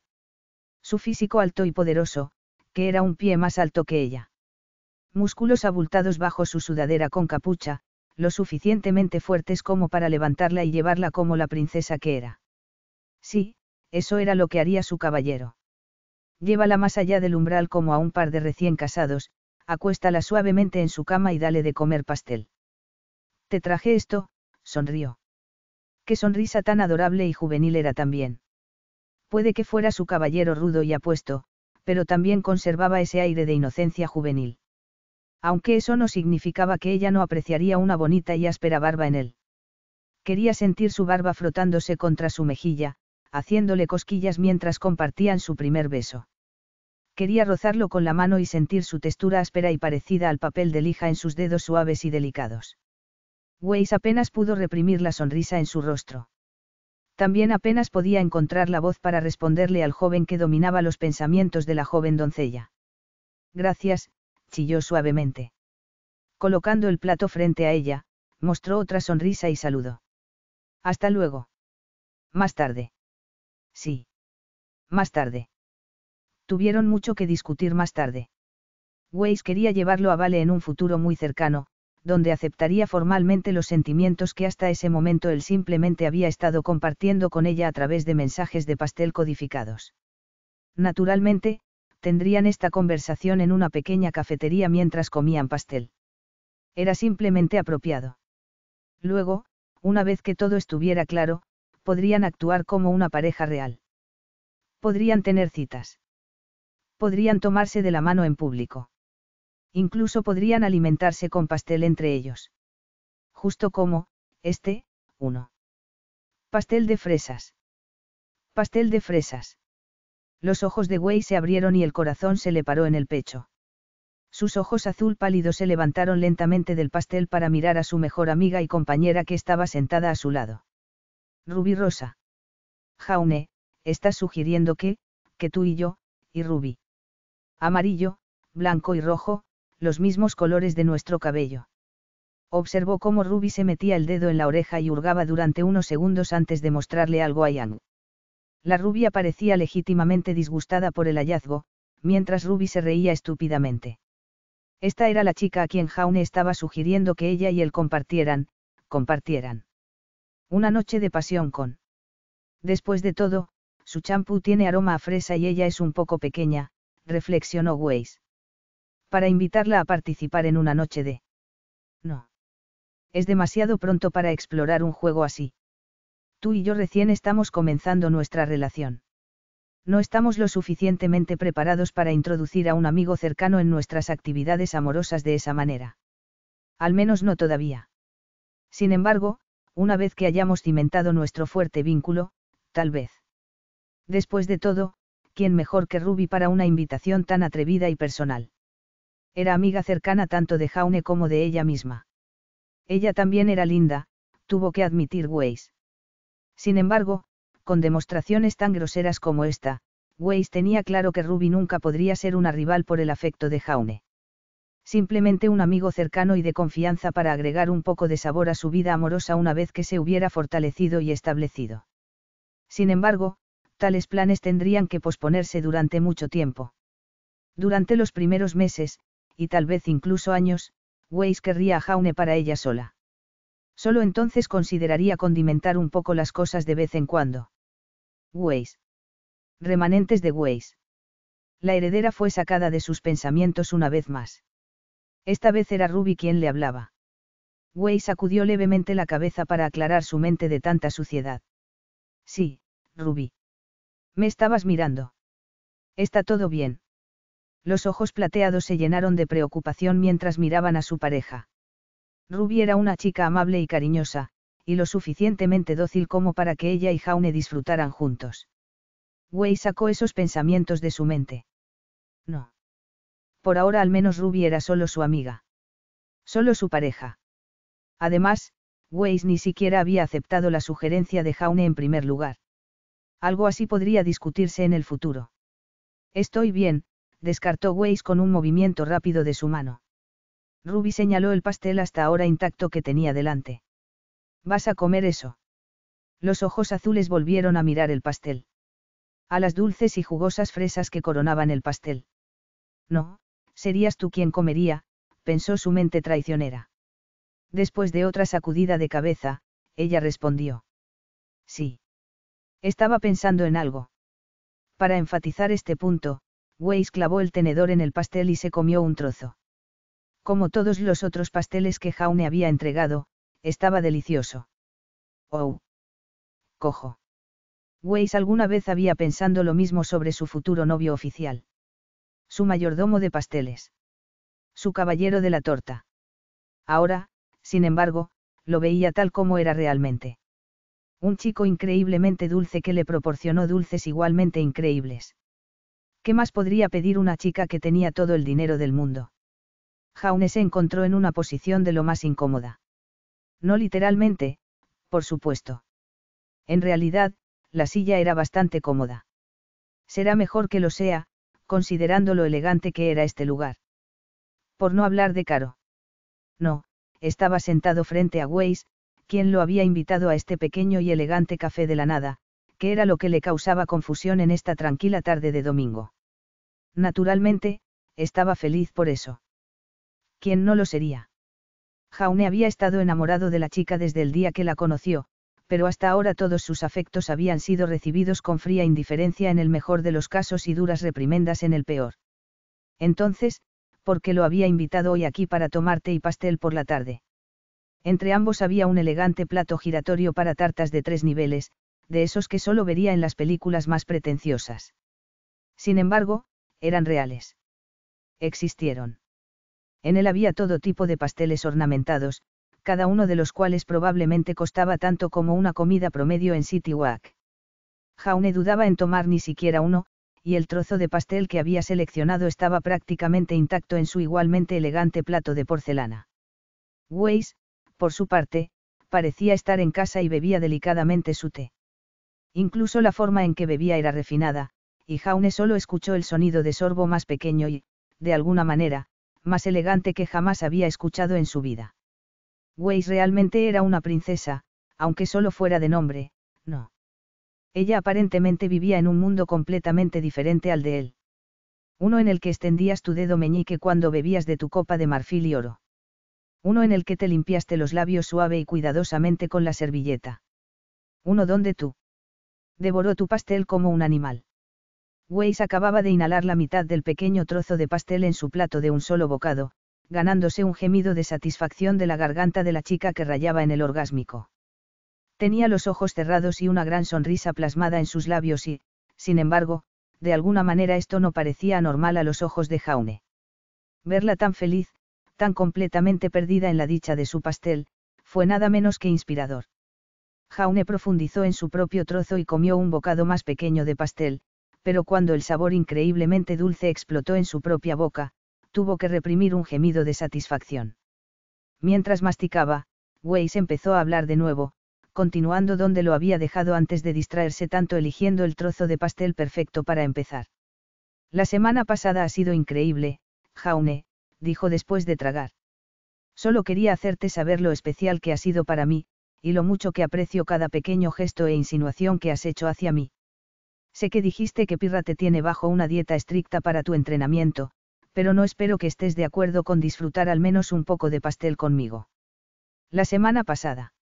Speaker 1: Su físico alto y poderoso, que era un pie más alto que ella. Músculos abultados bajo su sudadera con capucha, lo suficientemente fuertes como para levantarla y llevarla como la princesa que era. Sí, eso era lo que haría su caballero. Llévala más allá del umbral como a un par de recién casados, acuéstala suavemente en su cama y dale de comer pastel. Te traje esto, sonrió. Qué sonrisa tan adorable y juvenil era también. Puede que fuera su caballero rudo y apuesto, pero también conservaba ese aire de inocencia juvenil. Aunque eso no significaba que ella no apreciaría una bonita y áspera barba en él. Quería sentir su barba frotándose contra su mejilla, haciéndole cosquillas mientras compartían su primer beso. Quería rozarlo con la mano y sentir su textura áspera y parecida al papel de lija en sus dedos suaves y delicados. Weiss apenas pudo reprimir la sonrisa en su rostro. También apenas podía encontrar la voz para responderle al joven que dominaba los pensamientos de la joven doncella. Gracias, chilló suavemente. Colocando el plato frente a ella, mostró otra sonrisa y saludó. Hasta luego. Más tarde. Sí. Más tarde. Tuvieron mucho que discutir más tarde. Weiss quería llevarlo a Vale en un futuro muy cercano, donde aceptaría formalmente los sentimientos que hasta ese momento él simplemente había estado compartiendo con ella a través de mensajes de pastel codificados. Naturalmente, tendrían esta conversación en una pequeña cafetería mientras comían pastel. Era simplemente apropiado. Luego, una vez que todo estuviera claro, podrían actuar como una pareja real. Podrían tener citas. Podrían tomarse de la mano en público. Incluso podrían alimentarse con pastel entre ellos. Justo como, uno. Pastel de fresas. Pastel de fresas. Los ojos de Weiss se abrieron y el corazón se le paró en el pecho. Sus ojos azul pálido se levantaron lentamente del pastel para mirar a su mejor amiga y compañera que estaba sentada a su lado. Rubí Rosa. Jaune, estás sugiriendo que tú y yo, y Rubí. Amarillo, blanco y rojo, los mismos colores de nuestro cabello. Observó cómo Ruby se metía el dedo en la oreja y hurgaba durante unos segundos antes de mostrarle algo a Yang. La rubia parecía legítimamente disgustada por el hallazgo, mientras Ruby se reía estúpidamente. Esta era la chica a quien Jaune estaba sugiriendo que ella y él compartieran. Una noche de pasión con. Después de todo, su champú tiene aroma a fresa y ella es un poco pequeña, reflexionó Weiss. Para invitarla a participar en una noche de. No. Es demasiado pronto para explorar un juego así. Tú y yo recién estamos comenzando nuestra relación. No estamos lo suficientemente preparados para introducir a un amigo cercano en nuestras actividades amorosas de esa manera. Al menos no todavía. Sin embargo, una vez que hayamos cimentado nuestro fuerte vínculo, tal vez. Después de todo, ¿quién mejor que Ruby para una invitación tan atrevida y personal? Era amiga cercana tanto de Jaume como de ella misma. Ella también era linda, tuvo que admitir Weiss. Sin embargo, con demostraciones tan groseras como esta, Weiss tenía claro que Ruby nunca podría ser una rival por el afecto de Jaume. Simplemente un amigo cercano y de confianza para agregar un poco de sabor a su vida amorosa una vez que se hubiera fortalecido y establecido. Sin embargo, tales planes tendrían que posponerse durante mucho tiempo. Durante los primeros meses, y tal vez incluso años, Weiss querría a Jaume para ella sola. Solo entonces consideraría condimentar un poco las cosas de vez en cuando. Weiss. Remanentes de Weiss. La heredera fue sacada de sus pensamientos una vez más. Esta vez era Ruby quien le hablaba. Weiss sacudió levemente la cabeza para aclarar su mente de tanta suciedad. Sí, Ruby. Me estabas mirando. ¿Está todo bien? Los ojos plateados se llenaron de preocupación mientras miraban a su pareja. Ruby era una chica amable y cariñosa, y lo suficientemente dócil como para que ella y Jaume disfrutaran juntos. Weiss sacó esos pensamientos de su mente. No. Por ahora al menos Ruby era solo su amiga. Solo su pareja. Además, Weiss ni siquiera había aceptado la sugerencia de Jaume en primer lugar. Algo así podría discutirse en el futuro. Estoy bien, descartó Weiss con un movimiento rápido de su mano. Ruby señaló el pastel hasta ahora intacto que tenía delante. ¿Vas a comer eso? Los ojos azules volvieron a mirar el pastel. A las dulces y jugosas fresas que coronaban el pastel. No, serías tú quien comería, pensó su mente traicionera. Después de otra sacudida de cabeza, ella respondió. Sí. Estaba pensando en algo. Para enfatizar este punto, Weiss clavó el tenedor en el pastel y se comió un trozo. Como todos los otros pasteles que Jaume había entregado, estaba delicioso. Oh. Cojo. Weiss alguna vez había pensado lo mismo sobre su futuro novio oficial. Su mayordomo de pasteles. Su caballero de la torta. Ahora, sin embargo, lo veía tal como era realmente. Un chico increíblemente dulce que le proporcionó dulces igualmente increíbles. ¿Qué más podría pedir una chica que tenía todo el dinero del mundo? Jaume se encontró en una posición de lo más incómoda. No literalmente, por supuesto. En realidad, la silla era bastante cómoda. Será mejor que lo sea, considerando lo elegante que era este lugar. Por no hablar de caro. No, estaba sentado frente a Weiss, quien lo había invitado a este pequeño y elegante café de la nada, que era lo que le causaba confusión en esta tranquila tarde de domingo. Naturalmente, estaba feliz por eso. ¿Quién no lo sería? Jaume había estado enamorado de la chica desde el día que la conoció, pero hasta ahora todos sus afectos habían sido recibidos con fría indiferencia en el mejor de los casos y duras reprimendas en el peor. Entonces, ¿por qué lo había invitado hoy aquí para tomar té y pastel por la tarde? Entre ambos había un elegante plato giratorio para tartas de 3 niveles, de esos que solo vería en las películas más pretenciosas. Sin embargo, eran reales. Existieron. En él había todo tipo de pasteles ornamentados, cada uno de los cuales probablemente costaba tanto como una comida promedio en City Walk. Jaume dudaba en tomar ni siquiera uno, y el trozo de pastel que había seleccionado estaba prácticamente intacto en su igualmente elegante plato de porcelana. Weiss, por su parte, parecía estar en casa y bebía delicadamente su té. Incluso la forma en que bebía era refinada, y Jaume solo escuchó el sonido de sorbo más pequeño y, de alguna manera, más elegante que jamás había escuchado en su vida. Weiss realmente era una princesa, aunque solo fuera de nombre, no. Ella aparentemente vivía en un mundo completamente diferente al de él. Uno en el que extendías tu dedo meñique cuando bebías de tu copa de marfil y oro. Uno en el que te limpiaste los labios suave y cuidadosamente con la servilleta. Uno donde tú devoró tu pastel como un animal. Weiss acababa de inhalar la mitad del pequeño trozo de pastel en su plato de un solo bocado, ganándose un gemido de satisfacción de la garganta de la chica que rayaba en el orgásmico. Tenía los ojos cerrados y una gran sonrisa plasmada en sus labios y, sin embargo, de alguna manera esto no parecía anormal a los ojos de Jaume. Verla tan feliz, tan completamente perdida en la dicha de su pastel, fue nada menos que inspirador. Jaume profundizó en su propio trozo y comió un bocado más pequeño de pastel, pero cuando el sabor increíblemente dulce explotó en su propia boca, tuvo que reprimir un gemido de satisfacción. Mientras masticaba, Weiss empezó a hablar de nuevo, continuando donde lo había dejado antes de distraerse tanto eligiendo el trozo de pastel perfecto para empezar. La semana pasada ha sido increíble, Jaume, dijo después de tragar. Solo quería hacerte saber lo especial que ha sido para mí, y lo mucho que aprecio cada pequeño gesto e insinuación que has hecho hacia mí. Sé que dijiste que Pirra te tiene bajo una dieta estricta para tu entrenamiento, pero no espero que estés de acuerdo con disfrutar al menos un poco de pastel conmigo. La semana pasada.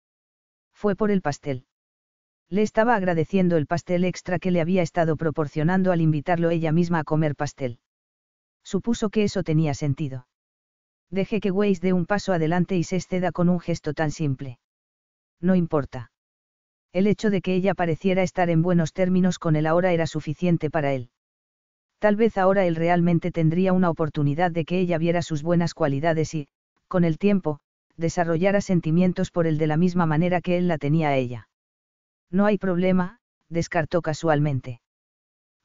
Speaker 1: Fue por el pastel. Le estaba agradeciendo el pastel extra que le había estado proporcionando al invitarlo ella misma a comer pastel. Supuso que eso tenía sentido. Deje que Weiss dé un paso adelante y se exceda con un gesto tan simple. No importa. El hecho de que ella pareciera estar en buenos términos con él ahora era suficiente para él. Tal vez ahora él realmente tendría una oportunidad de que ella viera sus buenas cualidades y, con el tiempo, desarrollara sentimientos por él de la misma manera que él la tenía a ella. No hay problema, descartó casualmente.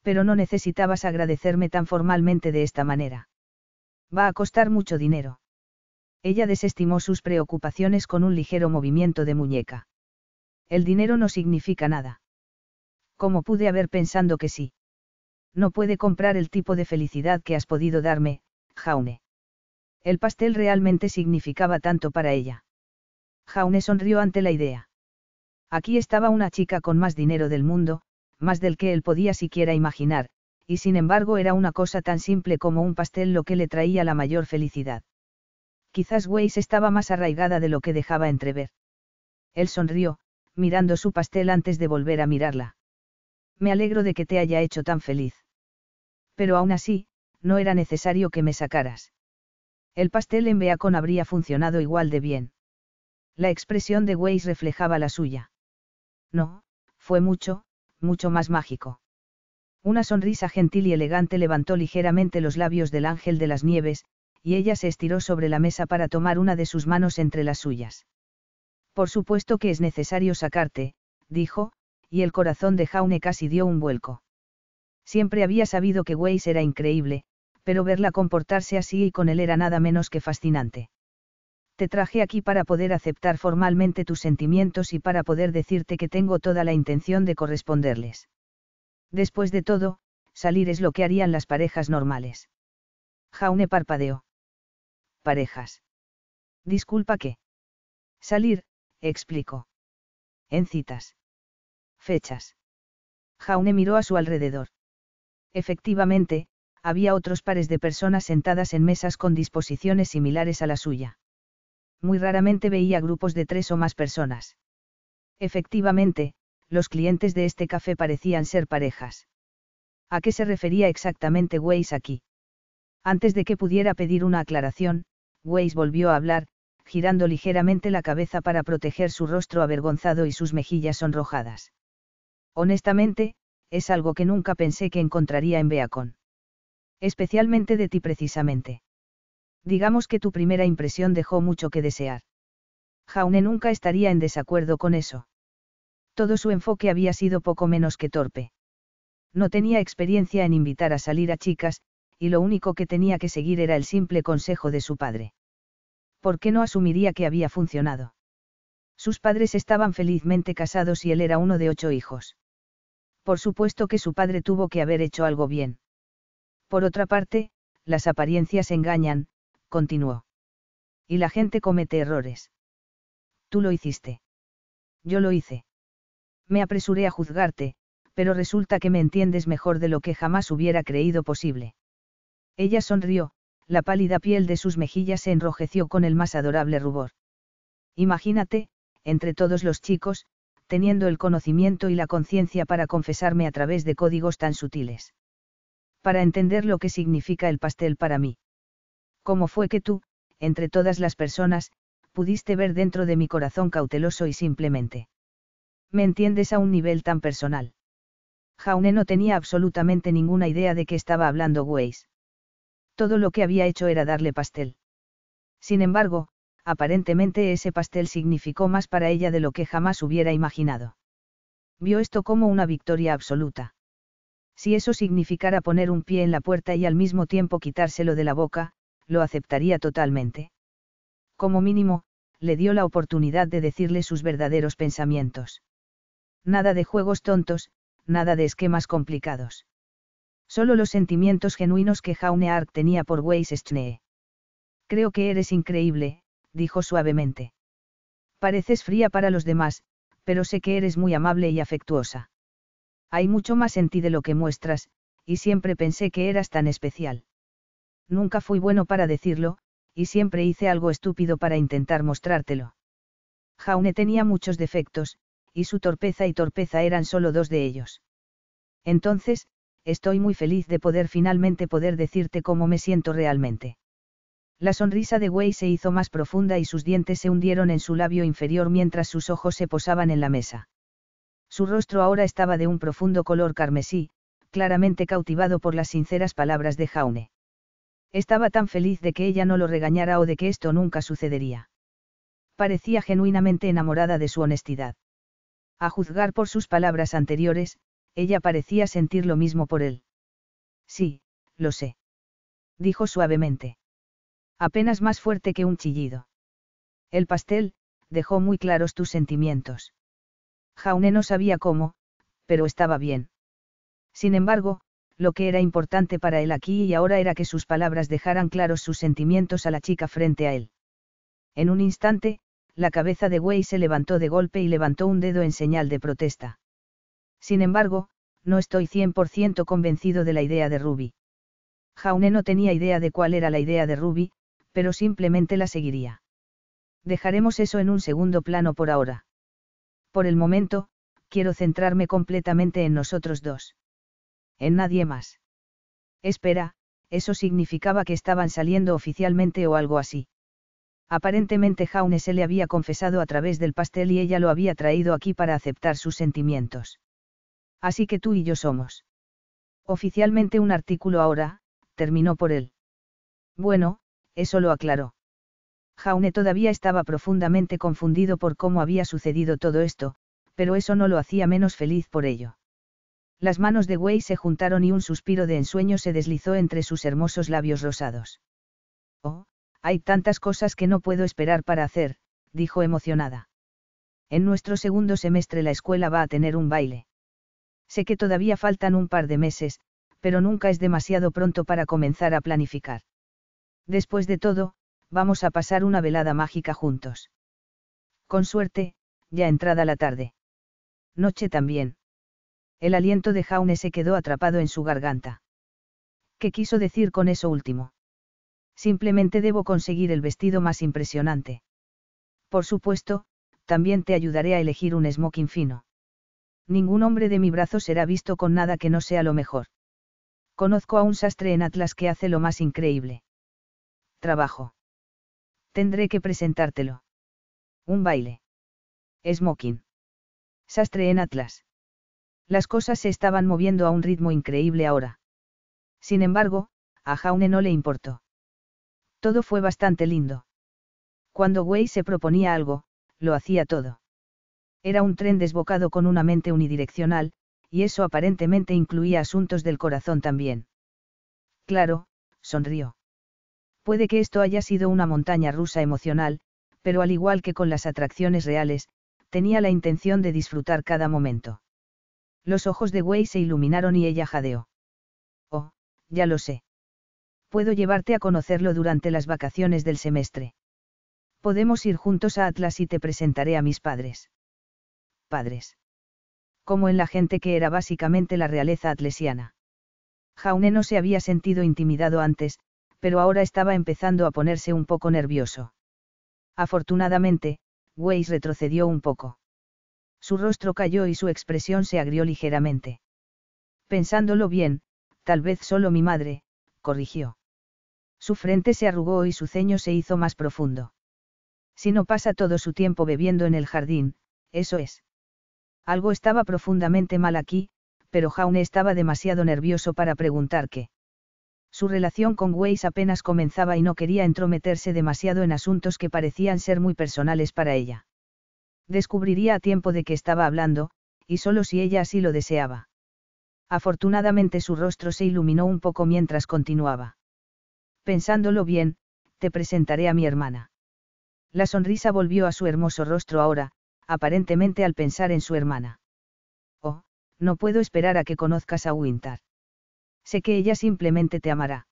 Speaker 1: Pero no necesitabas agradecerme tan formalmente de esta manera. Va a costar mucho dinero. Ella desestimó sus preocupaciones con un ligero movimiento de muñeca. El dinero no significa nada. ¿Cómo pude haber pensado que sí? No puede comprar el tipo de felicidad que has podido darme, Jaume. El pastel realmente significaba tanto para ella. Jaume sonrió ante la idea. Aquí estaba una chica con más dinero del mundo, más del que él podía siquiera imaginar, y sin embargo era una cosa tan simple como un pastel lo que le traía la mayor felicidad. Quizás Weiss estaba más arraigada de lo que dejaba entrever. Él sonrió, mirando su pastel antes de volver a mirarla. Me alegro de que te haya hecho tan feliz. Pero aún así, no era necesario que me sacaras. El pastel en Beacon habría funcionado igual de bien. La expresión de Weiss reflejaba la suya. No, fue mucho, mucho más mágico. Una sonrisa gentil y elegante levantó ligeramente los labios del ángel de las nieves, y ella se estiró sobre la mesa para tomar una de sus manos entre las suyas. Por supuesto que es necesario sacarte, dijo, y el corazón de Jaume casi dio un vuelco. Siempre había sabido que Weiss era increíble, pero verla comportarse así y con él era nada menos que fascinante. Te traje aquí para poder aceptar formalmente tus sentimientos y para poder decirte que tengo toda la intención de corresponderles. Después de todo, salir es lo que harían las parejas normales. Jaume parpadeó. Parejas. Disculpa, ¿qué? Salir, explicó. En citas. Fechas. Jaume miró a su alrededor. Efectivamente, había otros pares de personas sentadas en mesas con disposiciones similares a la suya. Muy raramente veía grupos de 3 o más personas. Efectivamente, los clientes de este café parecían ser parejas. ¿A qué se refería exactamente Weiss aquí? Antes de que pudiera pedir una aclaración, Weiss volvió a hablar, girando ligeramente la cabeza para proteger su rostro avergonzado y sus mejillas sonrojadas. Honestamente, es algo que nunca pensé que encontraría en Beacon. Especialmente de ti precisamente. Digamos que tu primera impresión dejó mucho que desear. Jaume nunca estaría en desacuerdo con eso. Todo su enfoque había sido poco menos que torpe. No tenía experiencia en invitar a salir a chicas, y lo único que tenía que seguir era el simple consejo de su padre. ¿Por qué no asumiría que había funcionado? Sus padres estaban felizmente casados y él era uno de 8 hijos. Por supuesto que su padre tuvo que haber hecho algo bien. Por otra parte, las apariencias engañan, continuó. Y la gente comete errores. Tú lo hiciste. Yo lo hice. Me apresuré a juzgarte, pero resulta que me entiendes mejor de lo que jamás hubiera creído posible. Ella sonrió, la pálida piel de sus mejillas se enrojeció con el más adorable rubor. Imagínate, entre todos los chicos, teniendo el conocimiento y la conciencia para confesarme a través de códigos tan sutiles. Para entender lo que significa el pastel para mí. ¿Cómo fue que tú, entre todas las personas, pudiste ver dentro de mi corazón cauteloso y simplemente? ¿Me entiendes a un nivel tan personal? Jaume no tenía absolutamente ninguna idea de qué estaba hablando Weiss. Todo lo que había hecho era darle pastel. Sin embargo, aparentemente ese pastel significó más para ella de lo que jamás hubiera imaginado. Vio esto como una victoria absoluta. Si eso significara poner un pie en la puerta y al mismo tiempo quitárselo de la boca, lo aceptaría totalmente. Como mínimo, le dio la oportunidad de decirle sus verdaderos pensamientos. Nada de juegos tontos, nada de esquemas complicados. Solo los sentimientos genuinos que Jaume Ark tenía por Weiss Schnee. Creo que eres increíble, dijo suavemente. Pareces fría para los demás, pero sé que eres muy amable y afectuosa. Hay mucho más en ti de lo que muestras, y siempre pensé que eras tan especial. Nunca fui bueno para decirlo, y siempre hice algo estúpido para intentar mostrártelo. Jaume tenía muchos defectos, y su torpeza y torpeza eran solo dos de ellos. Entonces, estoy muy feliz de poder finalmente poder decirte cómo me siento realmente. La sonrisa de Wei se hizo más profunda y sus dientes se hundieron en su labio inferior mientras sus ojos se posaban en la mesa. Su rostro ahora estaba de un profundo color carmesí, claramente cautivado por las sinceras palabras de Jaume. Estaba tan feliz de que ella no lo regañara o de que esto nunca sucedería. Parecía genuinamente enamorada de su honestidad. A juzgar por sus palabras anteriores, ella parecía sentir lo mismo por él. Sí, lo sé. Dijo suavemente. Apenas más fuerte que un chillido. El pastel, dejó muy claros tus sentimientos. Jaume no sabía cómo, pero estaba bien. Sin embargo, lo que era importante para él aquí y ahora era que sus palabras dejaran claros sus sentimientos a la chica frente a él. En un instante, la cabeza de Wei se levantó de golpe y levantó un dedo en señal de protesta. Sin embargo, no estoy 100% convencido de la idea de Ruby. Jaume no tenía idea de cuál era la idea de Ruby, pero simplemente la seguiría. Dejaremos eso en un segundo plano por ahora. Por el momento, quiero centrarme completamente en nosotros dos. En nadie más. Espera, eso significaba que estaban saliendo oficialmente o algo así. Aparentemente Jaume se le había confesado a través del pastel y ella lo había traído aquí para aceptar sus sentimientos. Así que tú y yo somos. Oficialmente un artículo ahora, terminó por él. Bueno, eso lo aclaró. Jaume todavía estaba profundamente confundido por cómo había sucedido todo esto, pero eso no lo hacía menos feliz por ello. Las manos de Wei se juntaron y un suspiro de ensueño se deslizó entre sus hermosos labios rosados. Oh, hay tantas cosas que no puedo esperar para hacer, dijo emocionada. En nuestro segundo semestre la escuela va a tener un baile. Sé que todavía faltan un par de meses, pero nunca es demasiado pronto para comenzar a planificar. Después de todo, vamos a pasar una velada mágica juntos. Con suerte, ya entrada la tarde. Noche también. El aliento de Jaume se quedó atrapado en su garganta. ¿Qué quiso decir con eso último? Simplemente debo conseguir el vestido más impresionante. Por supuesto, también te ayudaré a elegir un smoking fino. Ningún hombre de mi brazo será visto con nada que no sea lo mejor. Conozco a un sastre en Atlas que hace lo más increíble. Trabajo. Tendré que presentártelo. Un baile. Smoking. Sastre en Atlas. Las cosas se estaban moviendo a un ritmo increíble ahora. Sin embargo, a Jaume no le importó. Todo fue bastante lindo. Cuando Wei se proponía algo, lo hacía todo. Era un tren desbocado con una mente unidireccional, y eso aparentemente incluía asuntos del corazón también. Claro, sonrió. Puede que esto haya sido una montaña rusa emocional, pero al igual que con las atracciones reales, tenía la intención de disfrutar cada momento. Los ojos de Wei se iluminaron y ella jadeó. Oh, ya lo sé. Puedo llevarte a conocerlo durante las vacaciones del semestre. Podemos ir juntos a Atlas y te presentaré a mis padres. Padres. Como en la gente que era básicamente la realeza atlesiana. Jaume no se había sentido intimidado antes, pero ahora estaba empezando a ponerse un poco nervioso. Afortunadamente, Weiss retrocedió un poco. Su rostro cayó y su expresión se agrió ligeramente. Pensándolo bien, tal vez solo mi madre, corrigió. Su frente se arrugó y su ceño se hizo más profundo. Si no pasa todo su tiempo bebiendo en el jardín, eso es. Algo estaba profundamente mal aquí, pero Jaume estaba demasiado nervioso para preguntar qué. Su relación con Weiss apenas comenzaba y no quería entrometerse demasiado en asuntos que parecían ser muy personales para ella. Descubriría a tiempo de qué estaba hablando, y solo si ella así lo deseaba. Afortunadamente su rostro se iluminó un poco mientras continuaba. Pensándolo bien, te presentaré a mi hermana. La sonrisa volvió a su hermoso rostro ahora, aparentemente al pensar en su hermana. Oh, no puedo esperar a que conozcas a Winter. Sé que ella simplemente te amará.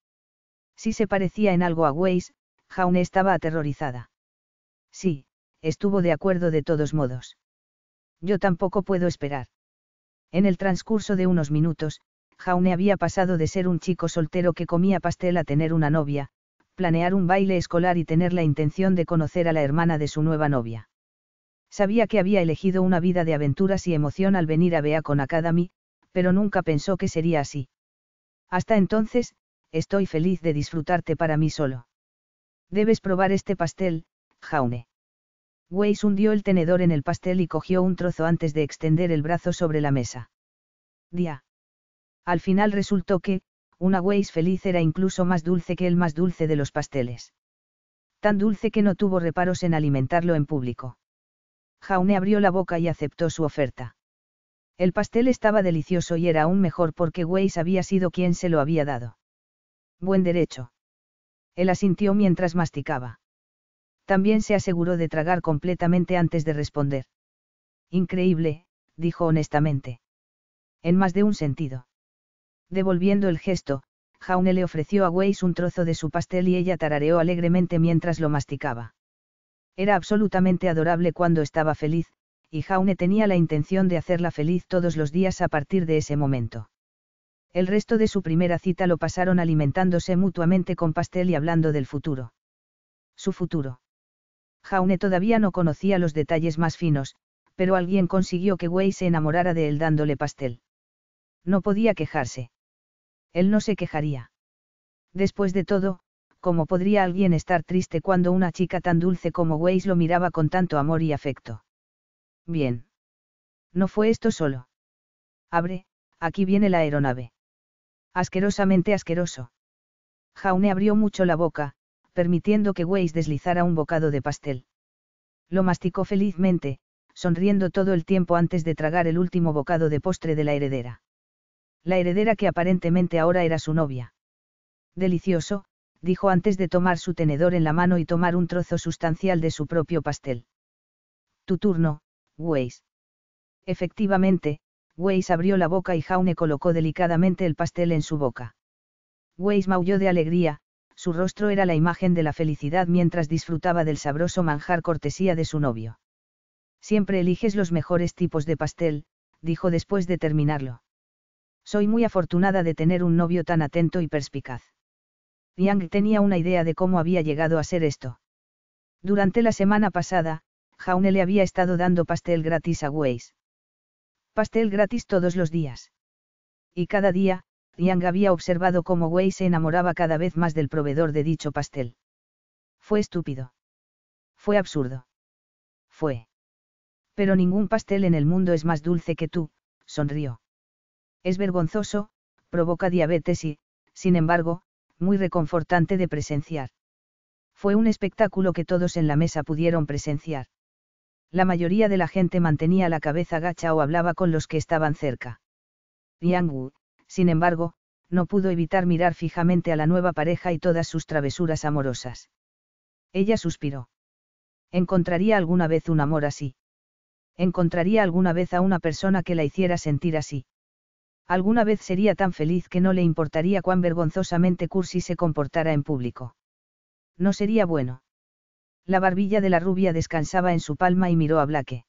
Speaker 1: Si se parecía en algo a Weiss, Jaume estaba aterrorizada. Sí, estuvo de acuerdo de todos modos. Yo tampoco puedo esperar. En el transcurso de unos minutos, Jaume había pasado de ser un chico soltero que comía pastel a tener una novia, planear un baile escolar y tener la intención de conocer a la hermana de su nueva novia. Sabía que había elegido una vida de aventuras y emoción al venir a Beacon Academy, pero nunca pensó que sería así. Hasta entonces, estoy feliz de disfrutarte para mí solo. Debes probar este pastel, Jaume. Weiss hundió el tenedor en el pastel y cogió un trozo antes de extender el brazo sobre la mesa. Dia. Al final resultó que, una Weiss feliz era incluso más dulce que el más dulce de los pasteles. Tan dulce que no tuvo reparos en alimentarlo en público. Jaume abrió la boca y aceptó su oferta. El pastel estaba delicioso y era aún mejor porque Weiss había sido quien se lo había dado. Buen derecho. Él asintió mientras masticaba. También se aseguró de tragar completamente antes de responder. Increíble, dijo honestamente. En más de un sentido. Devolviendo el gesto, Jaume le ofreció a Weiss un trozo de su pastel y ella tarareó alegremente mientras lo masticaba. Era absolutamente adorable cuando estaba feliz, y Jaume tenía la intención de hacerla feliz todos los días a partir de ese momento. El resto de su primera cita lo pasaron alimentándose mutuamente con pastel y hablando del futuro. Su futuro. Jaume todavía no conocía los detalles más finos, pero alguien consiguió que Weiss se enamorara de él dándole pastel. No podía quejarse. Él no se quejaría. Después de todo, ¿cómo podría alguien estar triste cuando una chica tan dulce como Weiss lo miraba con tanto amor y afecto? Bien. No fue esto solo. Abre, aquí viene la aeronave. Asquerosamente asqueroso. Jaume abrió mucho la boca, permitiendo que Weiss deslizara un bocado de pastel. Lo masticó felizmente, sonriendo todo el tiempo antes de tragar el último bocado de postre de la heredera. La heredera que aparentemente ahora era su novia. Delicioso, dijo antes de tomar su tenedor en la mano y tomar un trozo sustancial de su propio pastel. Tu turno, Weiss. Efectivamente, Weiss abrió la boca y Jaume colocó delicadamente el pastel en su boca. Weiss maulló de alegría, su rostro era la imagen de la felicidad mientras disfrutaba del sabroso manjar cortesía de su novio. Siempre eliges los mejores tipos de pastel, dijo después de terminarlo. Soy muy afortunada de tener un novio tan atento y perspicaz. Yang tenía una idea de cómo había llegado a ser esto. Durante la semana pasada, Jaume le había estado dando pastel gratis a Weiss. Pastel gratis todos los días. Y cada día, Yang había observado cómo Weiss se enamoraba cada vez más del proveedor de dicho pastel. Fue estúpido. Fue absurdo. Fue. Pero ningún pastel en el mundo es más dulce que tú, sonrió. Es vergonzoso, provoca diabetes y, sin embargo, muy reconfortante de presenciar. Fue un espectáculo que todos en la mesa pudieron presenciar. La mayoría de la gente mantenía la cabeza gacha o hablaba con los que estaban cerca. Yang Wu, sin embargo, no pudo evitar mirar fijamente a la nueva pareja y todas sus travesuras amorosas. Ella suspiró. ¿Encontraría alguna vez un amor así? ¿Encontraría alguna vez a una persona que la hiciera sentir así? ¿Alguna vez sería tan feliz que no le importaría cuán vergonzosamente cursi se comportara en público? No sería bueno. La barbilla de la rubia descansaba en su palma y miró a Blake.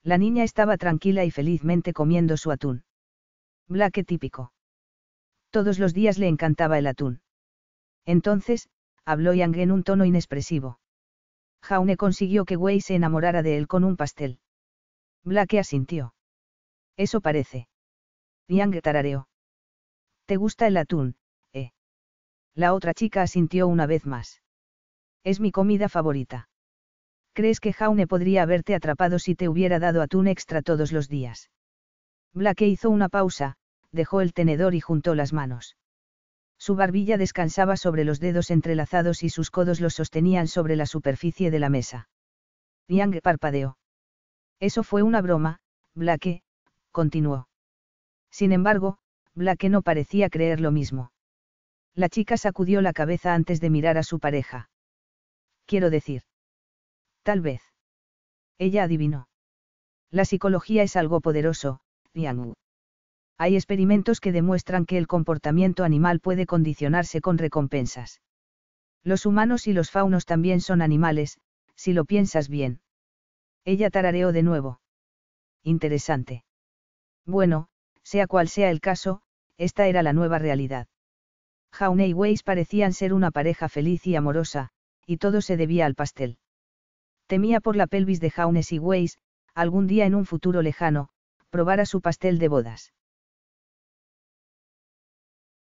Speaker 1: La niña estaba tranquila y felizmente comiendo su atún. Blake típico. Todos los días le encantaba el atún. Entonces, habló Yang en un tono inexpresivo. Jaume consiguió que Weiss se enamorara de él con un pastel. Blake asintió. Eso parece. Yang tarareó. ¿Te gusta el atún, eh? La otra chica asintió una vez más. Es mi comida favorita. ¿Crees que Jaume podría haberte atrapado si te hubiera dado atún extra todos los días? Blake hizo una pausa, dejó el tenedor y juntó las manos. Su barbilla descansaba sobre los dedos entrelazados y sus codos los sostenían sobre la superficie de la mesa. Yang parpadeó. Eso fue una broma, Blake, continuó. Sin embargo, Blake no parecía creer lo mismo. La chica sacudió la cabeza antes de mirar a su pareja. Quiero decir. Tal vez. Ella adivinó. La psicología es algo poderoso, Yang. Hay experimentos que demuestran que el comportamiento animal puede condicionarse con recompensas. Los humanos y los faunos también son animales, si lo piensas bien. Ella tarareó de nuevo. Interesante. Bueno, sea cual sea el caso, esta era la nueva realidad. Jaune y Weiss parecían ser una pareja feliz y amorosa, y todo se debía al pastel. Temía por la pelvis de Jaune y Weiss, algún día en un futuro lejano, probara su pastel de bodas.